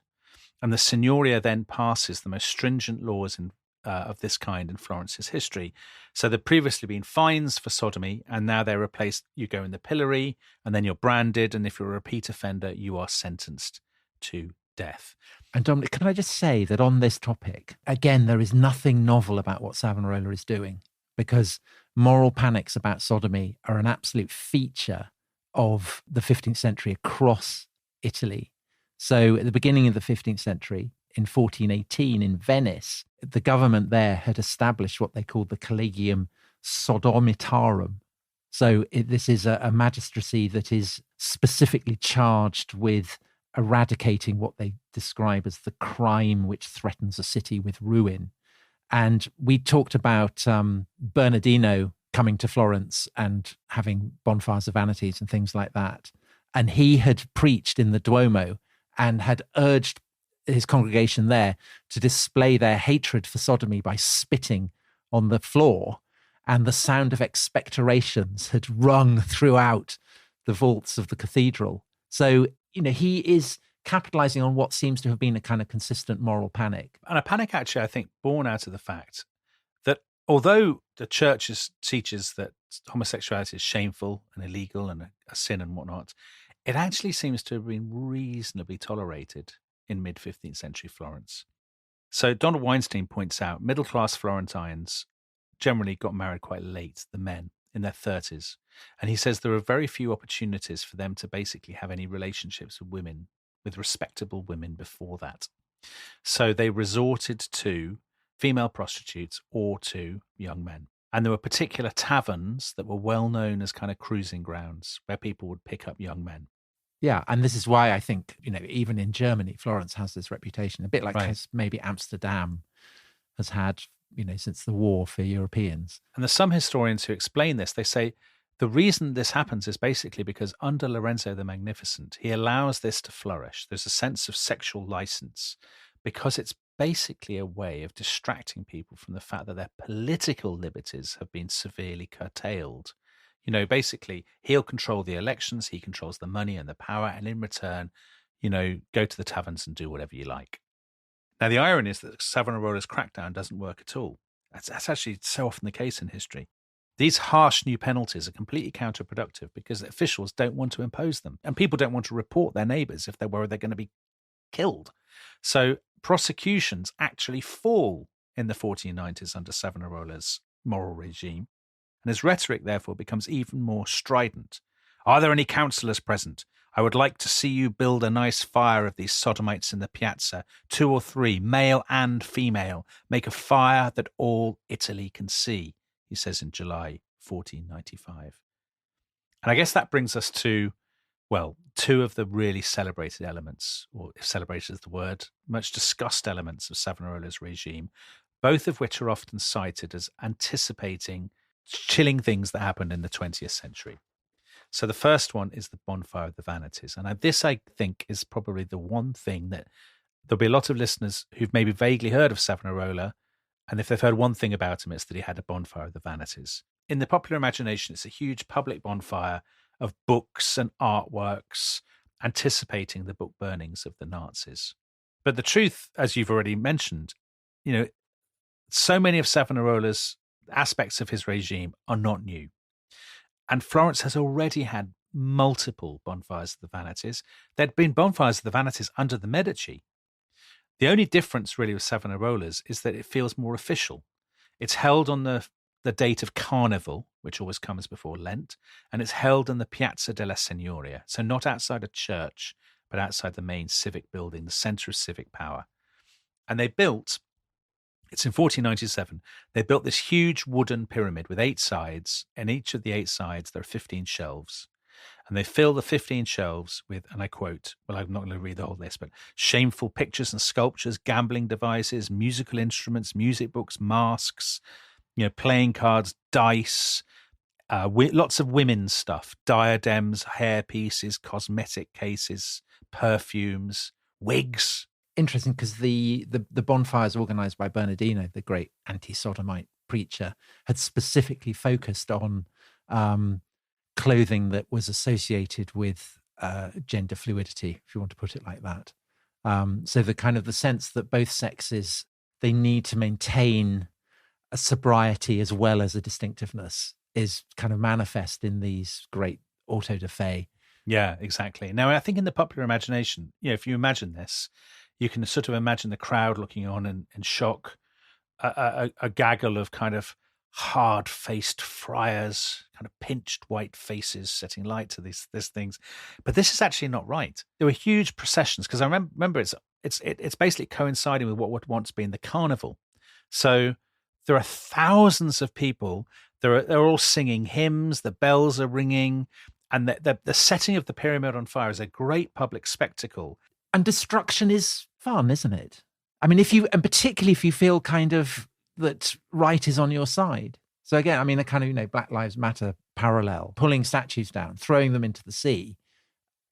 And the Signoria then passes the most stringent laws of this kind in Florence's history. So there'd previously been fines for sodomy, and now they're replaced. You go in the pillory, and then you're branded, and if you're a repeat offender, you are sentenced to death. And Dominic, can I just say that on this topic, again, there is nothing novel about what Savonalrolla is doing, because moral panics about sodomy are an absolute feature of the 15th century across Italy. So at the beginning of the 15th century, in 1418 in Venice, the government there had established what they called the Collegium Sodomitarum. So this is a magistracy that is specifically charged with eradicating what they describe as the crime which threatens a city with ruin. And we talked about Bernardino coming to Florence and having bonfires of vanities and things like that. And he had preached in the Duomo and had urged his congregation there to display their hatred for sodomy by spitting on the floor. And the sound of expectorations had rung throughout the vaults of the cathedral. So, you know, he is capitalizing on what seems to have been a kind of consistent moral panic. And a panic, actually, I think, born out of the fact that although the church teaches that homosexuality is shameful and illegal and a sin and whatnot, it actually seems to have been reasonably tolerated in mid-15th century Florence. So Donald Weinstein points out middle-class Florentines generally got married quite late, the men, in their 30s. And he says there are very few opportunities for them to basically have any relationships with women, with respectable women before that. So they resorted to female prostitutes or to young men. And there were particular taverns that were well known as kind of cruising grounds where people would pick up young men. Yeah, and this is why I think, you know, even in Germany, Florence has this reputation, a bit like maybe Amsterdam has had, you know, since the war for Europeans. And there's some historians who explain this. They say the reason this happens is basically because under Lorenzo the Magnificent, he allows this to flourish. There's a sense of sexual license because it's basically a way of distracting people from the fact that their political liberties have been severely curtailed. You know, basically, he'll control the elections, he controls the money and the power, and in return, you know, go to the taverns and do whatever you like. Now, the irony is that Savonalrolla's crackdown doesn't work at all. That's actually so often the case in history. These harsh new penalties are completely counterproductive because officials don't want to impose them, and people don't want to report their neighbours if they're worried they're going to be killed. So prosecutions actually fall in the 1490s under Savonalrolla's moral regime. And his rhetoric, therefore, becomes even more strident. Are there any councillors present? I would like to see you build a nice fire of these sodomites in the piazza, 2 or 3, male and female. Make a fire that all Italy can see, he says in July 1495. And I guess that brings us to, well, 2 of the really celebrated elements, or if celebrated is the word, much discussed elements of Savonalrolla's regime, both of which are often cited as anticipating chilling things that happened in the 20th century. So the first one is the Bonfire of the Vanities. And this, I think, is probably the one thing that there'll be a lot of listeners who've maybe vaguely heard of Savonarola. And if they've heard one thing about him, it's that he had a Bonfire of the Vanities. In the popular imagination, it's a huge public bonfire of books and artworks anticipating the book burnings of the Nazis. But the truth, as you've already mentioned, so many of Savonarola's aspects of his regime are not new. And Florence has already had multiple bonfires of the Vanities. There'd been bonfires of the Vanities under the Medici. The only difference really with Savonarola's is that it feels more official. It's held on the date of Carnival, which always comes before Lent, and it's held in the Piazza della Signoria, so not outside a church, but outside the main civic building, the centre of civic power. And it's in 1497, they built this huge wooden pyramid with 8 sides, and each of the 8 sides there are 15 shelves. And they fill the 15 shelves with, and I quote, well, I'm not going to read the whole list, but shameful pictures and sculptures, gambling devices, musical instruments, music books, masks, playing cards, dice, lots of women's stuff, diadems, hair pieces, cosmetic cases, perfumes, wigs. Interesting, because the bonfires organised by Bernardino, the great anti-sodomite preacher, had specifically focused on clothing that was associated with gender fluidity, if you want to put it like that. So the sense that both sexes, they need to maintain a sobriety as well as a distinctiveness is kind of manifest in these great auto da fe. Yeah, exactly. Now, I think in the popular imagination, if you imagine this, you can sort of imagine the crowd looking on in shock, a gaggle of kind of hard-faced friars, kind of pinched white faces setting light to these things. But this is actually not right. There were huge processions, because I remember it's basically coinciding with what would once been the carnival. So there are thousands of people. They're all singing hymns. The bells are ringing, and the setting of the pyramid on fire is a great public spectacle. And destruction is fun, isn't it? I mean, particularly if you feel kind of that right is on your side. So again, I mean, a kind of Black Lives Matter parallel, pulling statues down, throwing them into the sea.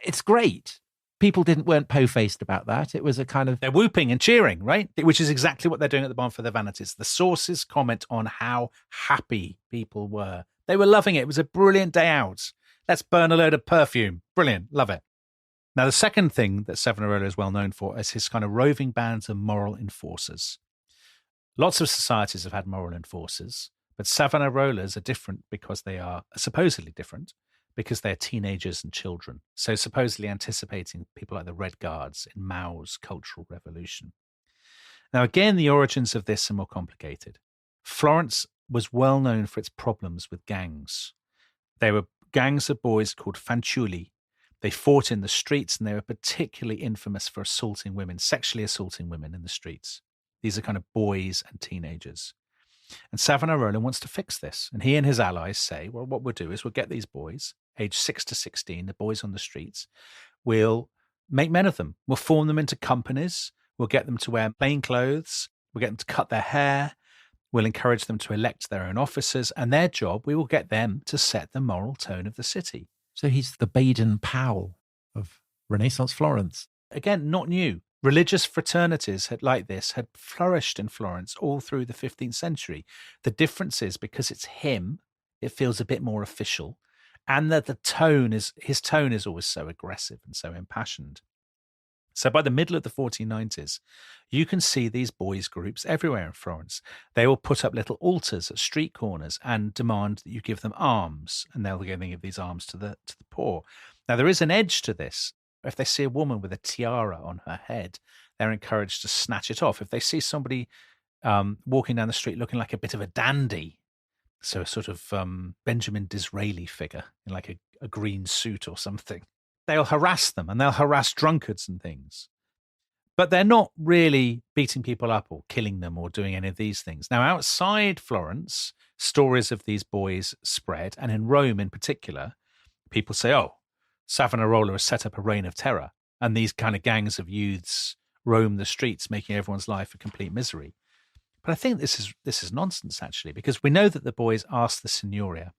It's great. People weren't po-faced about that. It was a kind of... They're whooping and cheering, right? Which is exactly what they're doing at the Bonfire of the Vanities. The sources comment on how happy people were. They were loving it. It was a brilliant day out. Let's burn a load of perfume. Brilliant. Love it. Now, the second thing that Savonarola is well known for is his kind of roving bands of moral enforcers. Lots of societies have had moral enforcers, but Savonarola's are different because they are supposedly different because they're teenagers and children. So supposedly anticipating people like the Red Guards in Mao's Cultural Revolution. Now, again, the origins of this are more complicated. Florence was well known for its problems with gangs. There were gangs of boys called fanciulli. They fought in the streets, and they were particularly infamous for assaulting women, sexually assaulting women in the streets. These are kind of boys and teenagers. And Savonarola wants to fix this. And he and his allies say, well, what we'll do is we'll get these boys, aged 6 to 16, the boys on the streets, we'll make men of them. We'll form them into companies. We'll get them to wear plain clothes. We'll get them to cut their hair. We'll encourage them to elect their own officers. And their job, we will get them to set the moral tone of the city. So he's the Baden-Powell of Renaissance Florence. Again, not new. Religious fraternities had flourished in Florence all through the 15th century. The difference is because it's him, it feels a bit more official, and that his tone is always so aggressive and so impassioned. So by the middle of the 1490s, you can see these boys' groups everywhere in Florence. They will put up little altars at street corners and demand that you give them alms, and they'll give these alms to the poor. Now, there is an edge to this. If they see a woman with a tiara on her head, they're encouraged to snatch it off. If they see somebody walking down the street looking like a bit of a dandy, so a sort of Benjamin Disraeli figure in like a green suit or something, they'll harass them, and they'll harass drunkards and things. But they're not really beating people up or killing them or doing any of these things. Now, outside Florence, stories of these boys spread, and in Rome in particular, people say, oh, Savonarola has set up a reign of terror, and these kind of gangs of youths roam the streets, making everyone's life a complete misery. But I think this is nonsense, actually, because we know that the boys asked the Signoria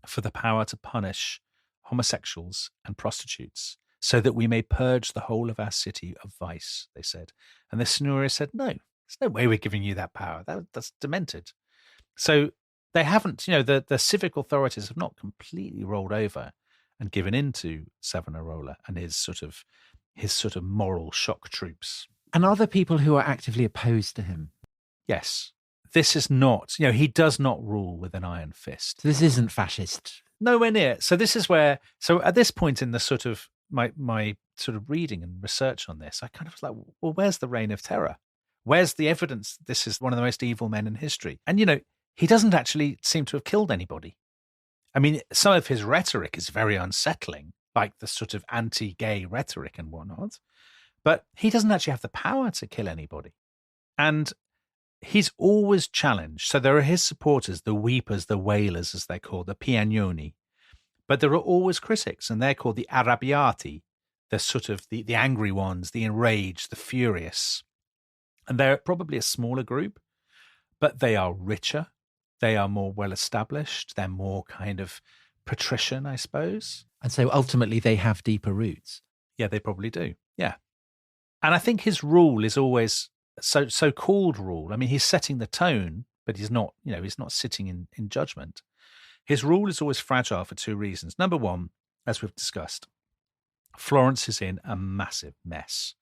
for the power to punish homosexuals, and prostitutes, so that we may purge the whole of our city of vice, they said. And the Signoria said, no, there's no way we're giving you that power. That's demented. So they haven't, the civic authorities have not completely rolled over and given in to Savonarola and his sort of moral shock troops. And are there people who are actively opposed to him? Yes. This is not, he does not rule with an iron fist. This isn't fascist. Nowhere near. So this is where, at this point in the sort of my sort of reading and research on this, I kind of was like, well, where's the reign of terror? Where's the evidence this is one of the most evil men in history? And, he doesn't actually seem to have killed anybody. I mean, some of his rhetoric is very unsettling, like the sort of anti-gay rhetoric and whatnot, but he doesn't actually have the power to kill anybody. And he's always challenged. So there are his supporters, the weepers, the wailers, as they're called, the piagnoni. But there are always critics, and they're called the arrabbiati, the sort of the angry ones, the enraged, the furious. And they're probably a smaller group, but they are richer. They are more well-established. They're more kind of patrician, I suppose. And so ultimately they have deeper roots. Yeah, they probably do. Yeah. And I think his rule is always so-called rule. I mean, he's setting the tone, but he's not, he's not sitting in judgment. His rule is always fragile for two reasons. Number one, as we've discussed, Florence is in a massive mess.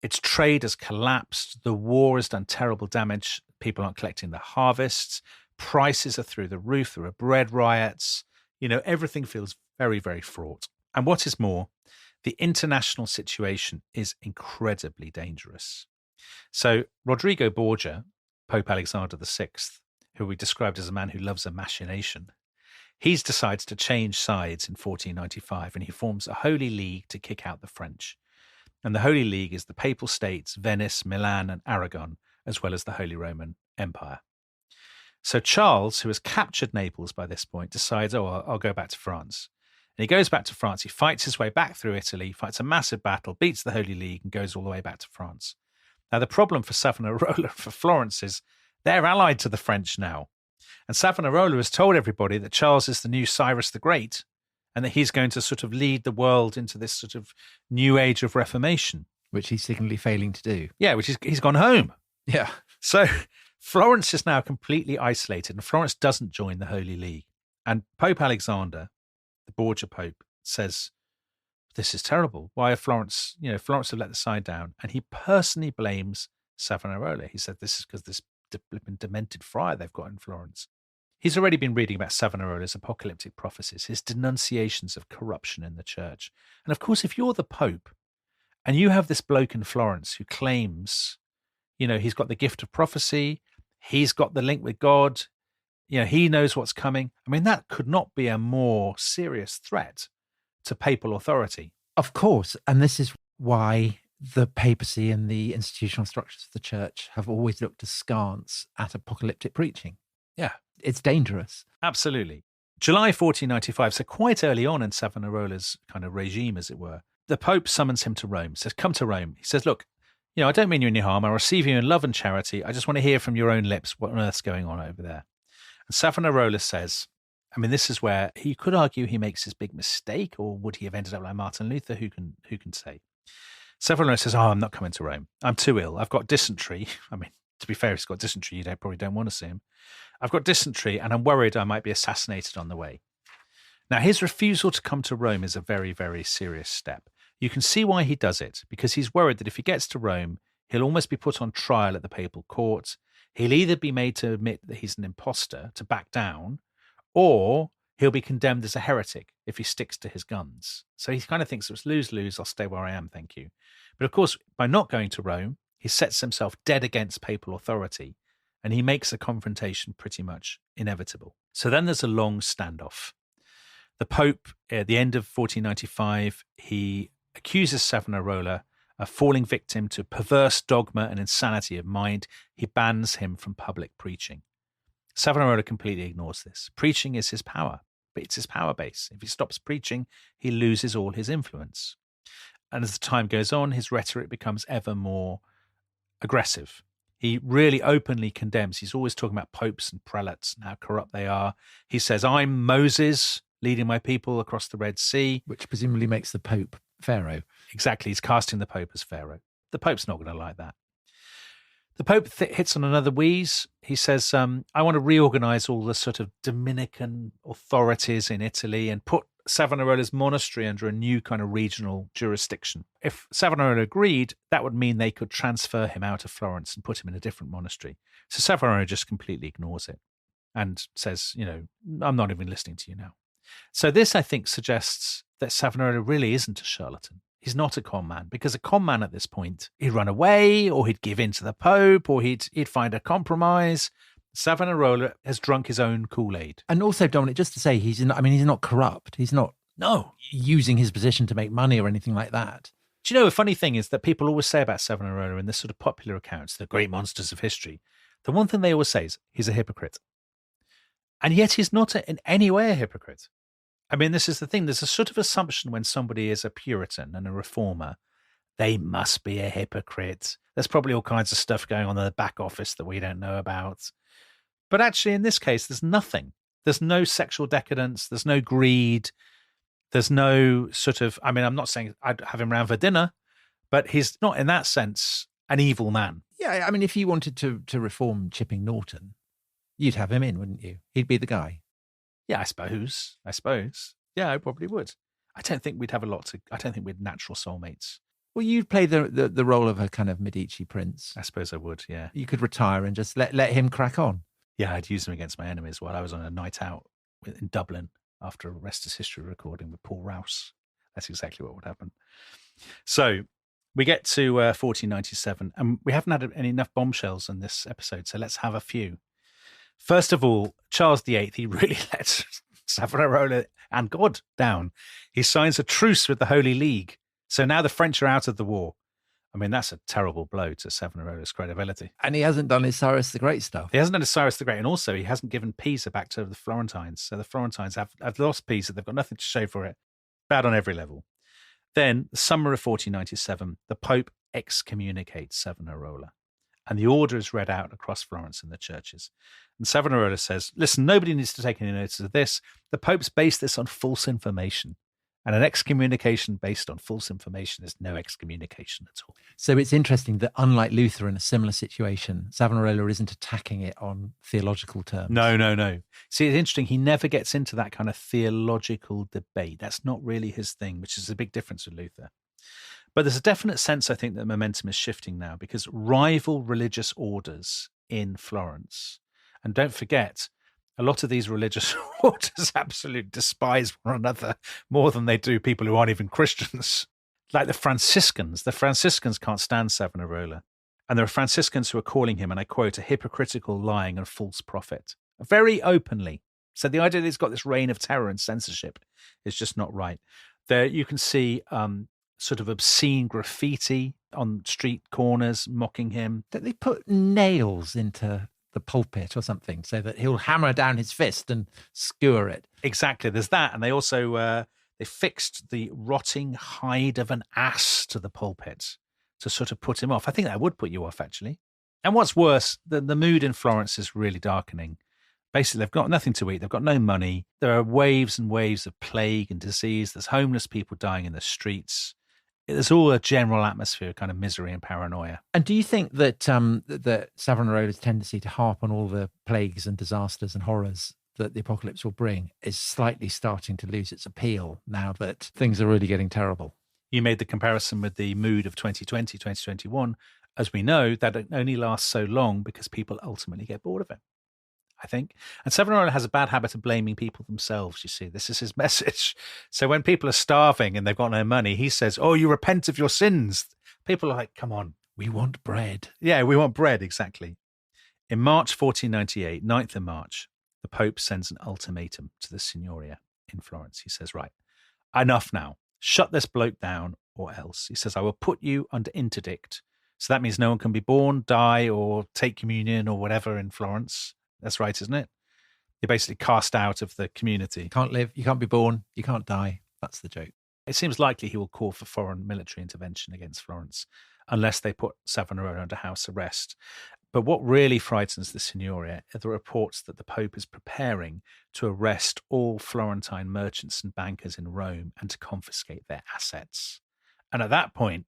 Its trade has collapsed. The war has done terrible damage. People aren't collecting the harvests. Prices are through the roof. There are bread riots. Everything feels very, very fraught. And what is more, the international situation is incredibly dangerous. So Rodrigo Borgia, Pope Alexander VI, who we described as a man who loves a machination, he's decided to change sides in 1495, and he forms a Holy League to kick out the French. And the Holy League is the Papal States, Venice, Milan, and Aragon, as well as the Holy Roman Empire. So Charles, who has captured Naples by this point, decides, I'll go back to France. And he goes back to France. He fights his way back through Italy, fights a massive battle, beats the Holy League, and goes all the way back to France. Now, the problem for Savonarola, for Florence, is they're allied to the French now. And Savonarola has told everybody that Charles is the new Cyrus the Great, and that he's going to sort of lead the world into this sort of new age of Reformation. Which he's signally failing to do. Yeah, he's gone home. Yeah. So Florence is now completely isolated, and Florence doesn't join the Holy League. And Pope Alexander, the Borgia Pope, says, this is terrible. Why have Florence have let the side down? And he personally blames Savonarola. He said this is because this demented friar they've got in Florence. He's already been reading about Savonarola's apocalyptic prophecies, his denunciations of corruption in the church. And of course, if you're the Pope and you have this bloke in Florence who claims, he's got the gift of prophecy, he's got the link with God, he knows what's coming. I mean, that could not be a more serious threat to papal authority. Of course. And this is why the papacy and the institutional structures of the church have always looked askance at apocalyptic preaching. Yeah. It's dangerous. Absolutely. July 1495, so quite early on in Savonarola's kind of regime, as it were, the Pope summons him to Rome, says, come to Rome. He says, look, I don't mean you any harm. I'll receive you in love and charity. I just want to hear from your own lips what on earth's going on over there. And Savonarola says, I mean, this is where he could argue he makes his big mistake, or would he have ended up like Martin Luther? Who can say? Savonarola says, I'm not coming to Rome. I'm too ill. I've got dysentery. I mean, to be fair, if he's got dysentery, you probably don't want to see him. I've got dysentery and I'm worried I might be assassinated on the way. Now, his refusal to come to Rome is a very, very serious step. You can see why he does it, because he's worried that if he gets to Rome, he'll almost be put on trial at the papal court. He'll either be made to admit that he's an imposter, to back down, or he'll be condemned as a heretic if he sticks to his guns. So he kind of thinks it's lose-lose, I'll stay where I am, thank you. But of course, by not going to Rome, he sets himself dead against papal authority, and he makes a confrontation pretty much inevitable. So then there's a long standoff. The Pope, at the end of 1495, he accuses Savonarola of falling victim to perverse dogma and insanity of mind. He bans him from public preaching. Savonarola completely ignores this. Preaching is his power, but it's his power base. If he stops preaching, he loses all his influence. And as the time goes on, his rhetoric becomes ever more aggressive. He really openly condemns. He's always talking about popes and prelates and how corrupt they are. He says, I'm Moses, leading my people across the Red Sea. Which presumably makes the Pope Pharaoh. Exactly. He's casting the Pope as Pharaoh. The Pope's not going to like that. The Pope hits on another wheeze. He says, I want to reorganize all the sort of Dominican authorities in Italy and put Savonarola's monastery under a new kind of regional jurisdiction. If Savonarola agreed, that would mean they could transfer him out of Florence and put him in a different monastery. So Savonarola just completely ignores it and says, I'm not even listening to you now. So this, I think, suggests that Savonarola really isn't a charlatan. He's not a con man, because a con man at this point, he'd run away or he'd give in to the Pope or he'd find a compromise. Savonarola has drunk his own Kool-Aid. And also, Dominic, just to say, he's not corrupt. He's not using his position to make money or anything like that. Do you know, a funny thing is that people always say about Savonarola in this sort of popular accounts, the great monsters of history, the one thing they always say is he's a hypocrite. And yet he's not in any way a hypocrite. I mean, this is the thing. There's a sort of assumption when somebody is a Puritan and a reformer, they must be a hypocrite. There's probably all kinds of stuff going on in the back office that we don't know about. But actually, in this case, there's nothing. There's no sexual decadence. There's no greed. There's no sort of, I mean, I'm not saying I'd have him round for dinner, but he's not in that sense an evil man. Yeah, I mean, if you wanted to reform Chipping Norton, you'd have him in, wouldn't you? He'd be the guy. Yeah, I suppose. Yeah, I probably would. I don't think we'd natural soulmates. Well, you'd play the role of a kind of Medici prince. I suppose I would, yeah. You could retire and just let him crack on. Yeah, I'd use them against my enemies while I was on a night out in Dublin after a Rest is History recording with Paul Rouse. That's exactly what would happen. So we get to 1497, and we haven't had enough bombshells in this episode, so let's have a few. First of all, Charles VIII, he really lets Savonarola and God down. He signs a truce with the Holy League. So now the French are out of the war. I mean, that's a terrible blow to Savonarola's credibility. And he hasn't done his Cyrus the Great stuff. He hasn't done his Cyrus the Great. And also, he hasn't given Pisa back to the Florentines. So the Florentines have lost Pisa. They've got nothing to show for it. Bad on every level. Then, the summer of 1497, the Pope excommunicates Savonarola. And the order is read out across Florence in the churches. And Savonarola says, listen, nobody needs to take any notice of this. The Pope's based this on false information. And an excommunication based on false information is no excommunication at all. So it's interesting that, unlike Luther in a similar situation, Savonarola isn't attacking it on theological terms. No. See, it's interesting. He never gets into that kind of theological debate. That's not really his thing, which is a big difference with Luther. But there's a definite sense, I think, that momentum is shifting now because rival religious orders in Florence, and don't forget, a lot of these religious orders absolutely despise one another more than they do people who aren't even Christians. Like the Franciscans. The Franciscans can't stand Savonarola. And there are Franciscans who are calling him, and I quote, a hypocritical, lying and false prophet. Very openly. So the idea that he's got this reign of terror and censorship is just not right. There you can see sort of obscene graffiti on street corners mocking him. Don't they put nails into the pulpit or something so that he'll hammer down his fist and skewer it? Exactly. There's that. And they also they fixed the rotting hide of an ass to the pulpit to sort of put him off. I think that would put you off, actually. And what's worse, the mood in Florence is really darkening. Basically, they've got nothing to eat. They've got no money. There are waves and waves of plague and disease. There's homeless people dying in the streets. There's all a general atmosphere of kind of misery and paranoia. And do you think that that Savonarola's tendency to harp on all the plagues and disasters and horrors that the apocalypse will bring is slightly starting to lose its appeal now that things are really getting terrible? You made the comparison with the mood of 2020, 2021. As we know, that it only lasts so long because people ultimately get bored of it, I think. And Savonarola has a bad habit of blaming people themselves, you see. This is his message. So when people are starving and they've got no money, he says, oh, you repent of your sins. People are like, come on. We want bread. Yeah, we want bread, exactly. In March 1498, 9th of March, the Pope sends an ultimatum to the Signoria in Florence. He says, right, enough now. Shut this bloke down or else. He says, I will put you under interdict. So that means no one can be born, die, or take communion or whatever in Florence. That's right, isn't it? You're basically cast out of the community. You can't live, you can't be born, you can't die. That's the joke. It seems likely he will call for foreign military intervention against Florence unless they put Savonarola under house arrest. But what really frightens the Signoria are the reports that the Pope is preparing to arrest all Florentine merchants and bankers in Rome and to confiscate their assets. And at that point,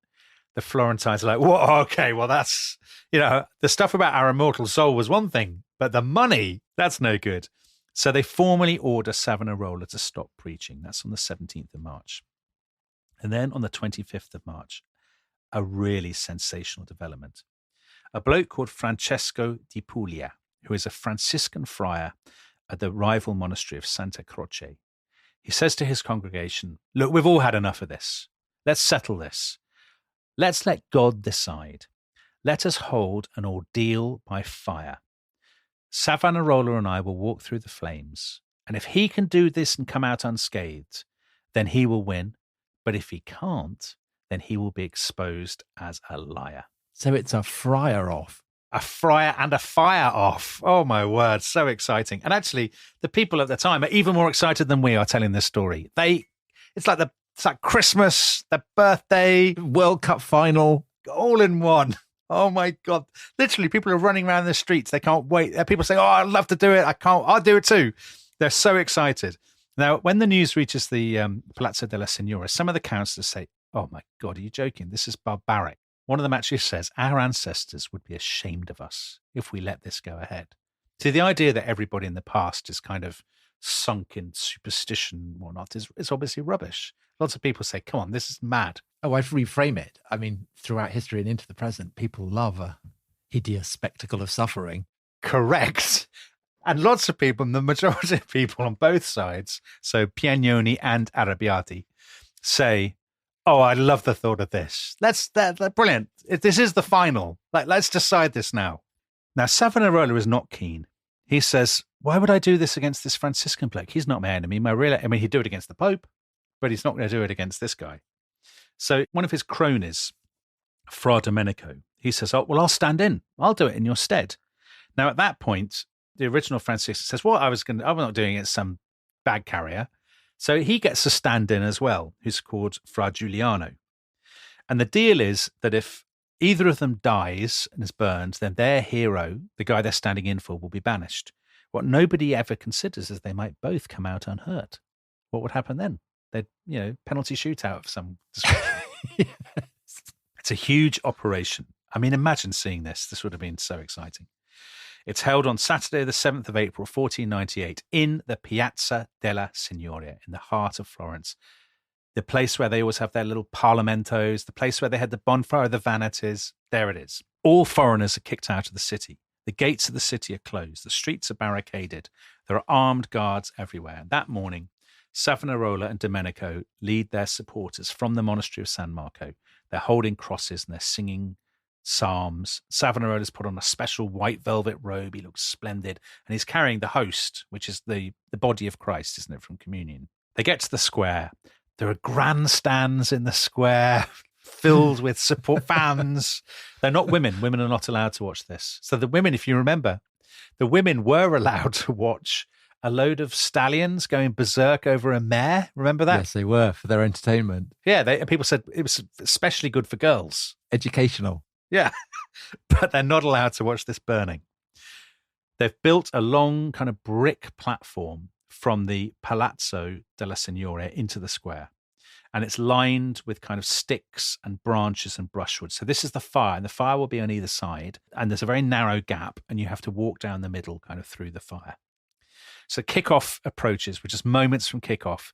the Florentines are like, well, okay, well, that's, the stuff about our immortal soul was one thing, but the money, that's no good. So they formally order Savonarola to stop preaching. That's on the 17th of March. And then on the 25th of March, a really sensational development. A bloke called Francesco di Puglia, who is a Franciscan friar at the rival monastery of Santa Croce. He says to his congregation, look, we've all had enough of this. Let's settle this. Let's let God decide. Let us hold an ordeal by fire. Savonarola and I will walk through the flames, and if he can do this and come out unscathed, then he will win. But if he can't, then he will be exposed as a liar. So it's a friar off. A friar and a fire off. Oh, my word. So exciting. And actually, the people at the time are even more excited than we are telling this story. It's like Christmas, the birthday, World Cup final, all in one. Oh, my God. Literally, people are running around the streets. They can't wait. People saying, oh, I'd love to do it. I can't. I'll do it too. They're so excited. Now, when the news reaches the Palazzo della Signora, some of the councillors say, oh, my God, are you joking? This is barbaric. One of them actually says, our ancestors would be ashamed of us if we let this go ahead. See, the idea that everybody in the past is kind of sunk in superstition and whatnot is obviously rubbish. Lots of people say, come on, this is mad. Oh, I'd reframe it. I mean, throughout history and into the present, people love a hideous spectacle of suffering. Correct. And lots of people, the majority of people on both sides, so Piagnoni and Arrabbiati, say, oh, I love the thought of this. That's brilliant. This is the final. Let's decide this now. Now, Savonarola is not keen. He says, why would I do this against this Franciscan bloke? He's not my enemy. He'd do it against the Pope, but he's not going to do it against this guy. So one of his cronies, Fra Domenico, he says, oh, well, I'll stand in. I'll do it in your stead. Now, at that point, the original Franciscan says, well, I'm not doing it as some bag carrier. So he gets a stand-in as well, who's called Fra Giuliano. And the deal is that if either of them dies and is burned, then their hero, the guy they're standing in for, will be banished. What nobody ever considers is they might both come out unhurt. What would happen then? They'd, penalty shootout of some description. Yes. It's a huge operation. I mean, imagine seeing this. This would have been so exciting. It's held on Saturday, the 7th of April, 1498, in the Piazza della Signoria, in the heart of Florence. The place where they always have their little parlamentos, the place where they had the bonfire of the Vanities. There it is. All foreigners are kicked out of the city. The gates of the city are closed. The streets are barricaded. There are armed guards everywhere. That morning, Savonarola and Domenico lead their supporters from the monastery of San Marco. They're holding crosses and they're singing psalms. Savonarola's put on a special white velvet robe. He looks splendid. And he's carrying the host, which is the body of Christ, isn't it, from communion. They get to the square. There are grandstands in the square filled with support fans. They're not women. Women are not allowed to watch this. So the women, if you remember, the women were allowed to watch a load of stallions going berserk over a mare. Remember that? Yes, they were, for their entertainment. Yeah, people said it was especially good for girls. Educational. Yeah, but they're not allowed to watch this burning. They've built a long kind of brick platform from the Palazzo della Signoria into the square. And it's lined with kind of sticks and branches and brushwood. So this is the fire, and the fire will be on either side. And there's a very narrow gap, and you have to walk down the middle kind of through the fire. So kickoff approaches, which is moments from kickoff,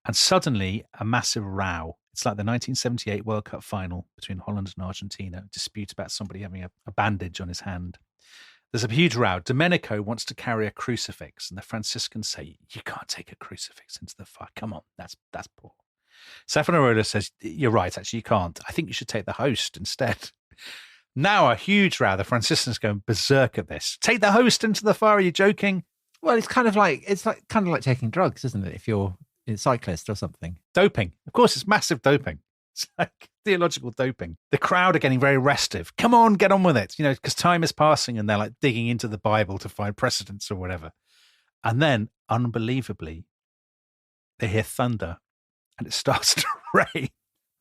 and suddenly a massive row. It's like the 1978 World Cup final between Holland and Argentina, a dispute about somebody having a bandage on his hand. There's a huge row. Domenico wants to carry a crucifix, and the Franciscans say, you can't take a crucifix into the fire. Come on, that's poor. Savonarola says, you're right, actually, you can't. I think you should take the host instead. Now a huge row. The Franciscans going berserk at this. Take the host into the fire, are you joking? Well, it's kind of like taking drugs, isn't it? If you're a cyclist or something. Doping. Of course, it's massive doping. It's like theological doping. The crowd are getting very restive. Come on, get on with it. Because time is passing and they're like digging into the Bible to find precedents or whatever. And then, unbelievably, they hear thunder and it starts to rain.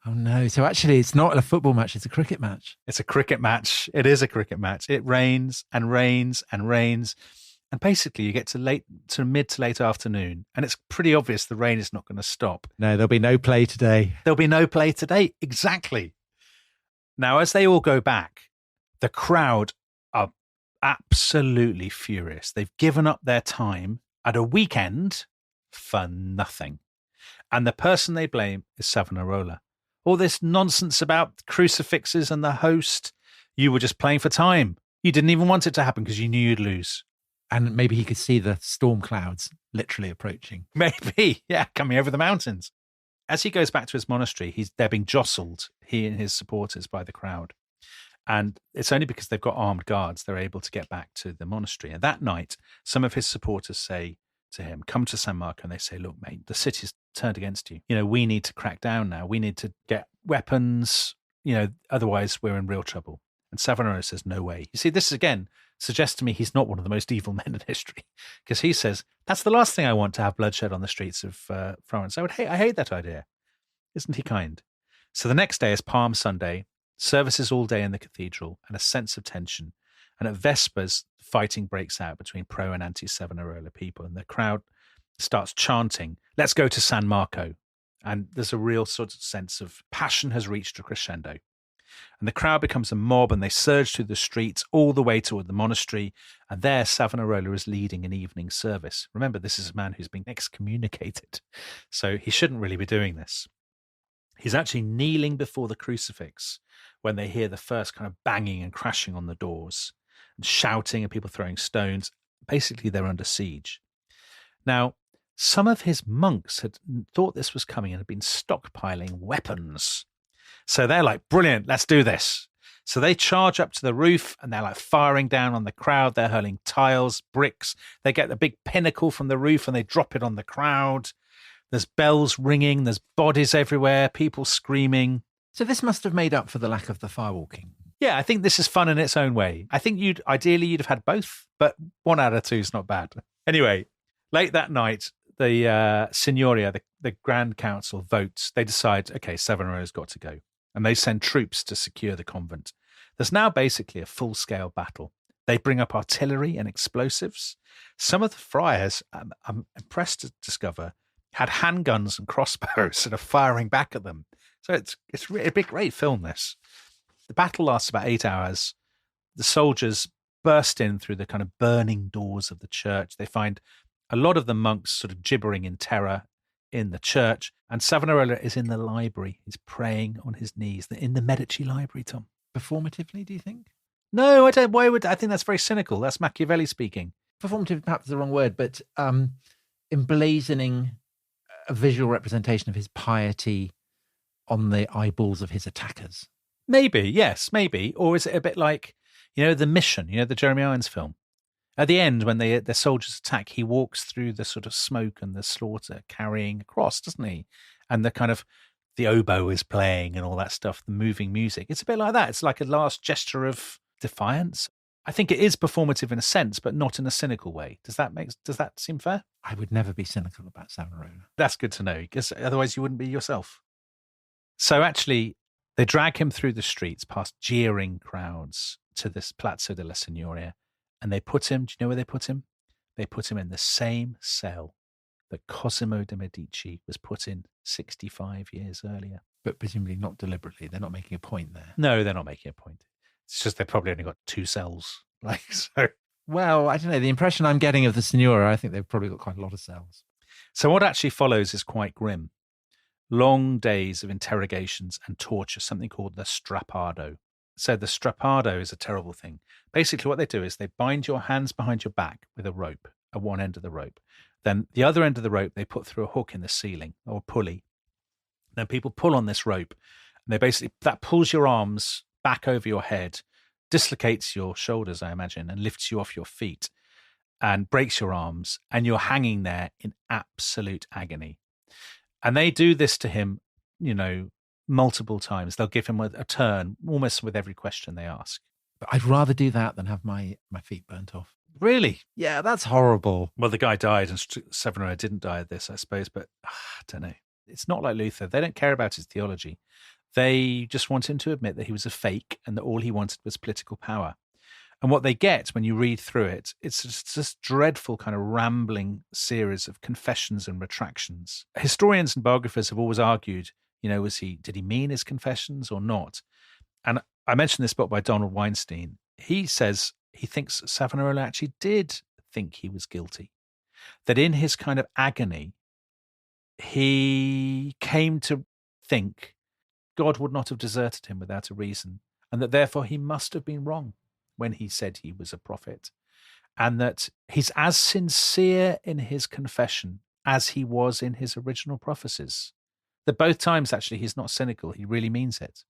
Oh no. So actually it's not a football match, it's a cricket match. It's a cricket match. It is a cricket match. It rains and rains and rains. And basically you get to mid to late afternoon, and it's pretty obvious the rain is not going to stop. No, there'll be no play today. There'll be no play today. Exactly. Now, as they all go back, the crowd are absolutely furious. They've given up their time at a weekend for nothing. And the person they blame is Savonalrolla. All this nonsense about crucifixes and the host, you were just playing for time. You didn't even want it to happen because you knew you'd lose. And maybe he could see the storm clouds literally approaching. Maybe, yeah, coming over the mountains. As he goes back to his monastery, they're being jostled, he and his supporters, by the crowd. And it's only because they've got armed guards they're able to get back to the monastery. And that night, some of his supporters say to him, come to San Marco, and they say, look, mate, the city's turned against you. You know, we need to crack down now. We need to get weapons, you know, otherwise we're in real trouble. And Savonalrolla says, no way. You see, this again suggests to me he's not one of the most evil men in history, because he says, that's the last thing I want, to have bloodshed on the streets of Florence. I hate that idea. Isn't he kind? So the next day is Palm Sunday, services all day in the cathedral, and a sense of tension. And at Vespers, fighting breaks out between pro and anti-Savonalrolla people, and the crowd starts chanting, let's go to San Marco. And there's a real sort of sense of passion has reached a crescendo. And the crowd becomes a mob, and they surge through the streets all the way toward the monastery. And there, Savonalrolla is leading an evening service. Remember, this is a man who's been excommunicated, so he shouldn't really be doing this. He's actually kneeling before the crucifix when they hear the first kind of banging and crashing on the doors, and shouting and people throwing stones. Basically, they're under siege. Now, some of his monks had thought this was coming and had been stockpiling weapons. So they're like, brilliant, let's do this. So they charge up to the roof, and they're like firing down on the crowd. They're hurling tiles, bricks. They get the big pinnacle from the roof and they drop it on the crowd. There's bells ringing. There's bodies everywhere, people screaming. So this must have made up for the lack of the firewalking. Yeah, I think this is fun in its own way. I think you'd have had both, but 1 out of 2 is not bad. Anyway, late that night, the Signoria, the Grand Council, votes. They decide, okay, Savonalrolla's got to go. And they send troops to secure the convent. There's now basically a full-scale battle. They bring up artillery and explosives. Some of the friars, I'm impressed to discover, had handguns and crossbows that are firing back at them. So it's a big, great film, this. The battle lasts about 8 hours. The soldiers burst in through the kind of burning doors of the church. They find a lot of the monks sort of gibbering in terror in the church, and Savonalrolla is in the library. He's praying on his knees in the Medici library, Tom. Performatively, do you think? No, I don't. I think that's very cynical. That's Machiavelli speaking. Performative, perhaps the wrong word, but emblazoning a visual representation of his piety on the eyeballs of his attackers. Maybe, yes, maybe. Or is it a bit like, The Mission, the Jeremy Irons film? At the end, when the soldiers attack, he walks through the sort of smoke and the slaughter carrying a cross, doesn't he? And the oboe is playing and all that stuff, the moving music. It's a bit like that. It's like a last gesture of defiance. I think it is performative in a sense, but not in a cynical way. Does that seem fair? I would never be cynical about Savonalrolla. That's good to know, because otherwise you wouldn't be yourself. So actually, they drag him through the streets past jeering crowds to this Palazzo della Signoria. And they put him, do you know where they put him? They put him in the same cell that Cosimo de' Medici was put in 65 years earlier. But presumably not deliberately. They're not making a point there. No, they're not making a point. It's just they probably only got 2 cells. So. Well, I don't know. The impression I'm getting of the Signora, I think they've probably got quite a lot of cells. So what actually follows is quite grim. Long days of interrogations and torture, something called the strappado. So the strappado is a terrible thing. Basically what they do is they bind your hands behind your back with a rope at one end of the rope. Then the other end of the rope they put through a hook in the ceiling or a pulley. Then people pull on this rope, and that pulls your arms back over your head, dislocates your shoulders, I imagine, and lifts you off your feet and breaks your arms, and you're hanging there in absolute agony. And they do this to him, multiple times. They'll give him a turn almost with every question they ask. But I'd rather do that than have my feet burnt off. Really? Yeah, that's horrible. Well, the guy died, and Savonalrolla didn't die of this, I suppose, but I don't know. It's not like Luther. They don't care about his theology. They just want him to admit that he was a fake and that all he wanted was political power. And what they get when you read through it, it's just this dreadful kind of rambling series of confessions and retractions. Historians and biographers have always argued, did he mean his confessions or not? And I mentioned this book by Donald Weinstein. He says he thinks Savonarola actually did think he was guilty, that in his kind of agony, he came to think God would not have deserted him without a reason, and that therefore he must have been wrong when he said he was a prophet, and that he's as sincere in his confession as he was in his original prophecies. That both times, actually, he's not cynical. He really means it.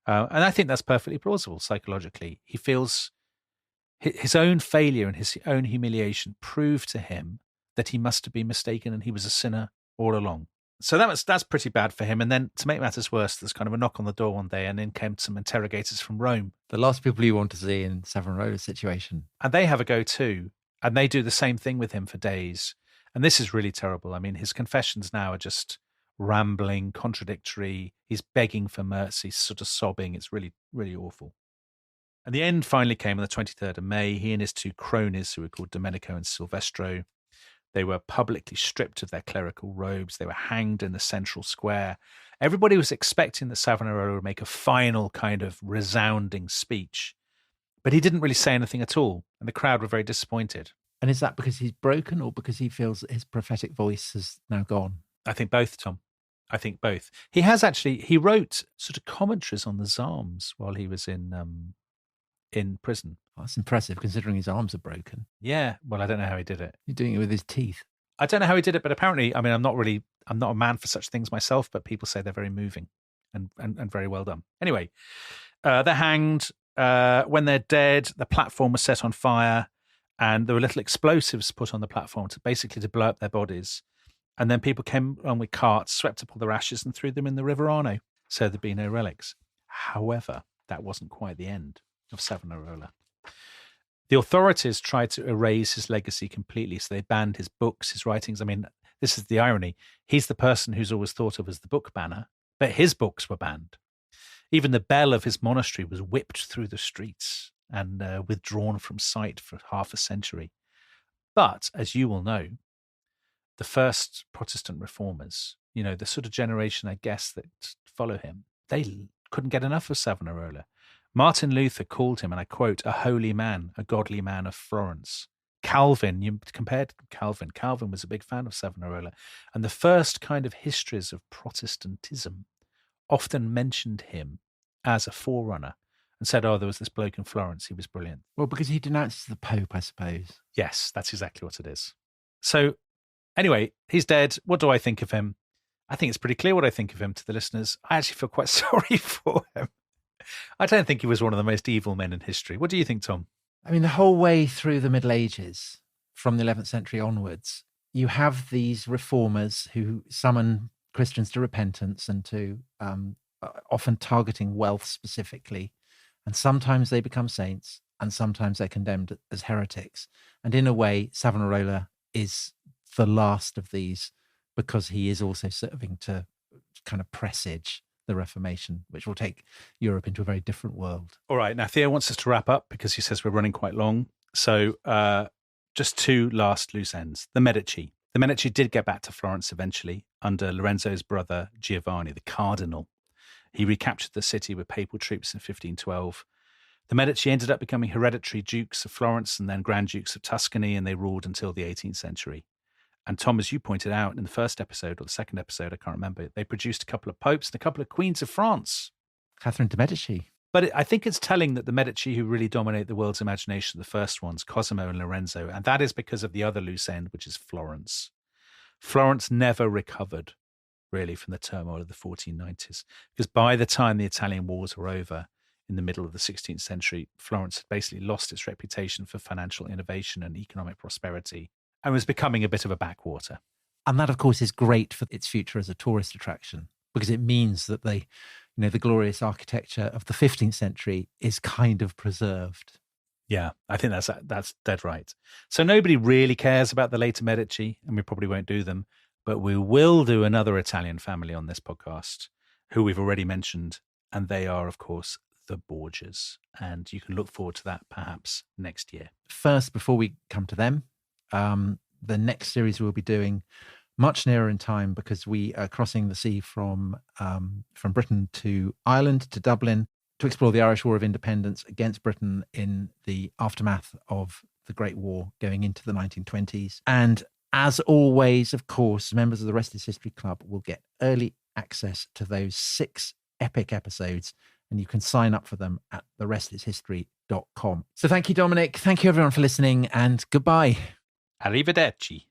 And I think that's perfectly plausible psychologically. He feels his own failure and his own humiliation proved to him that he must have been mistaken and he was a sinner all along. So that's pretty bad for him. And then to make matters worse, there's kind of a knock on the door one day, and in came some interrogators from Rome. The last people you want to see in Savonarrola's situation. And they have a go too. And they do the same thing with him for days. And this is really terrible. I mean, his confessions now are just rambling, contradictory. He's begging for mercy, sort of sobbing. It's really, really awful. And the end finally came on the 23rd of May. He and his two cronies, who were called Domenico and Silvestro, they were publicly stripped of their clerical robes. They were hanged in the central square. Everybody was expecting that Savonarola would make a final kind of resounding speech, but he didn't really say anything at all, and the crowd were very disappointed. And is that because he's broken or because he feels that his prophetic voice has now gone? I think both, Tom. I think both. He wrote sort of commentaries on the Psalms while he was in prison. Well, that's impressive considering his arms are broken. Yeah, well, I don't know how he did it. He's doing it with his teeth. I don't know how he did it, but apparently, I mean, I'm not a man for such things myself, but people say they're very moving and very well done. Anyway, they're hanged. When they're dead, the platform was set on fire, and there were little explosives put on the platform to blow up their bodies. And then people came on with carts, swept up all their ashes and threw them in the River Arno, so there'd be no relics. However, that wasn't quite the end of Savonarola. The authorities tried to erase his legacy completely, so they banned his books, his writings. I mean, this is the irony. He's the person who's always thought of as the book banner, but his books were banned. Even the bell of his monastery was whipped through the streets and withdrawn from sight for half a century. But, as you will know, the first Protestant reformers, the sort of generation, I guess, that follow him, they couldn't get enough of Savonarola. Martin Luther called him, and I quote, a holy man, a godly man of Florence. Calvin, you compared Calvin. Calvin was a big fan of Savonarola. And the first kind of histories of Protestantism often mentioned him as a forerunner and said, there was this bloke in Florence, he was brilliant. Well, because he denounces the Pope, I suppose. Yes, that's exactly what it is. So anyway, he's dead. What do I think of him? I think it's pretty clear what I think of him to the listeners. I actually feel quite sorry for him. I don't think he was one of the most evil men in history. What do you think, Tom? I mean, the whole way through the Middle Ages, from the 11th century onwards, you have these reformers who summon Christians to repentance and to often targeting wealth specifically. And sometimes they become saints and sometimes they're condemned as heretics. And in a way, Savonarola is the last of these because he is also serving to kind of presage the Reformation, which will take Europe into a very different world. All right. Now, Theo wants us to wrap up because he says we're running quite long. So just two last loose ends. The Medici. The Medici did get back to Florence eventually under Lorenzo's brother Giovanni, the cardinal. He recaptured the city with papal troops in 1512. The Medici ended up becoming hereditary dukes of Florence and then grand dukes of Tuscany, and they ruled until the 18th century. And Tom, as you pointed out in the first episode or the second episode, I can't remember, they produced a couple of popes and a couple of queens of France. Catherine de Medici. But I think it's telling that the Medici who really dominate the world's imagination are the first ones, Cosimo and Lorenzo, and that is because of the other loose end, which is Florence. Florence never recovered, really, from the turmoil of the 1490s, because by the time the Italian wars were over in the middle of the 16th century, Florence had basically lost its reputation for financial innovation and economic prosperity, and was becoming a bit of a backwater. And that, of course, is great for its future as a tourist attraction, because it means that the glorious architecture of the 15th century is kind of preserved. Yeah, I think that's dead right. So nobody really cares about the later Medici, and we probably won't do them. But we will do another Italian family on this podcast, who we've already mentioned, and they are, of course, the Borgias. And you can look forward to that perhaps next year. First, before we come to them, the next series we'll be doing much nearer in time, because we are crossing the sea from Britain to Ireland, to Dublin, to explore the Irish War of Independence against Britain in the aftermath of the Great War going into the 1920s. And as always, of course, members of the Rest is History Club will get early access to those 6 epic episodes, and you can sign up for them at therestishistory.com. So thank you, Dominic. Thank you, everyone, for listening, and goodbye. Arrivederci.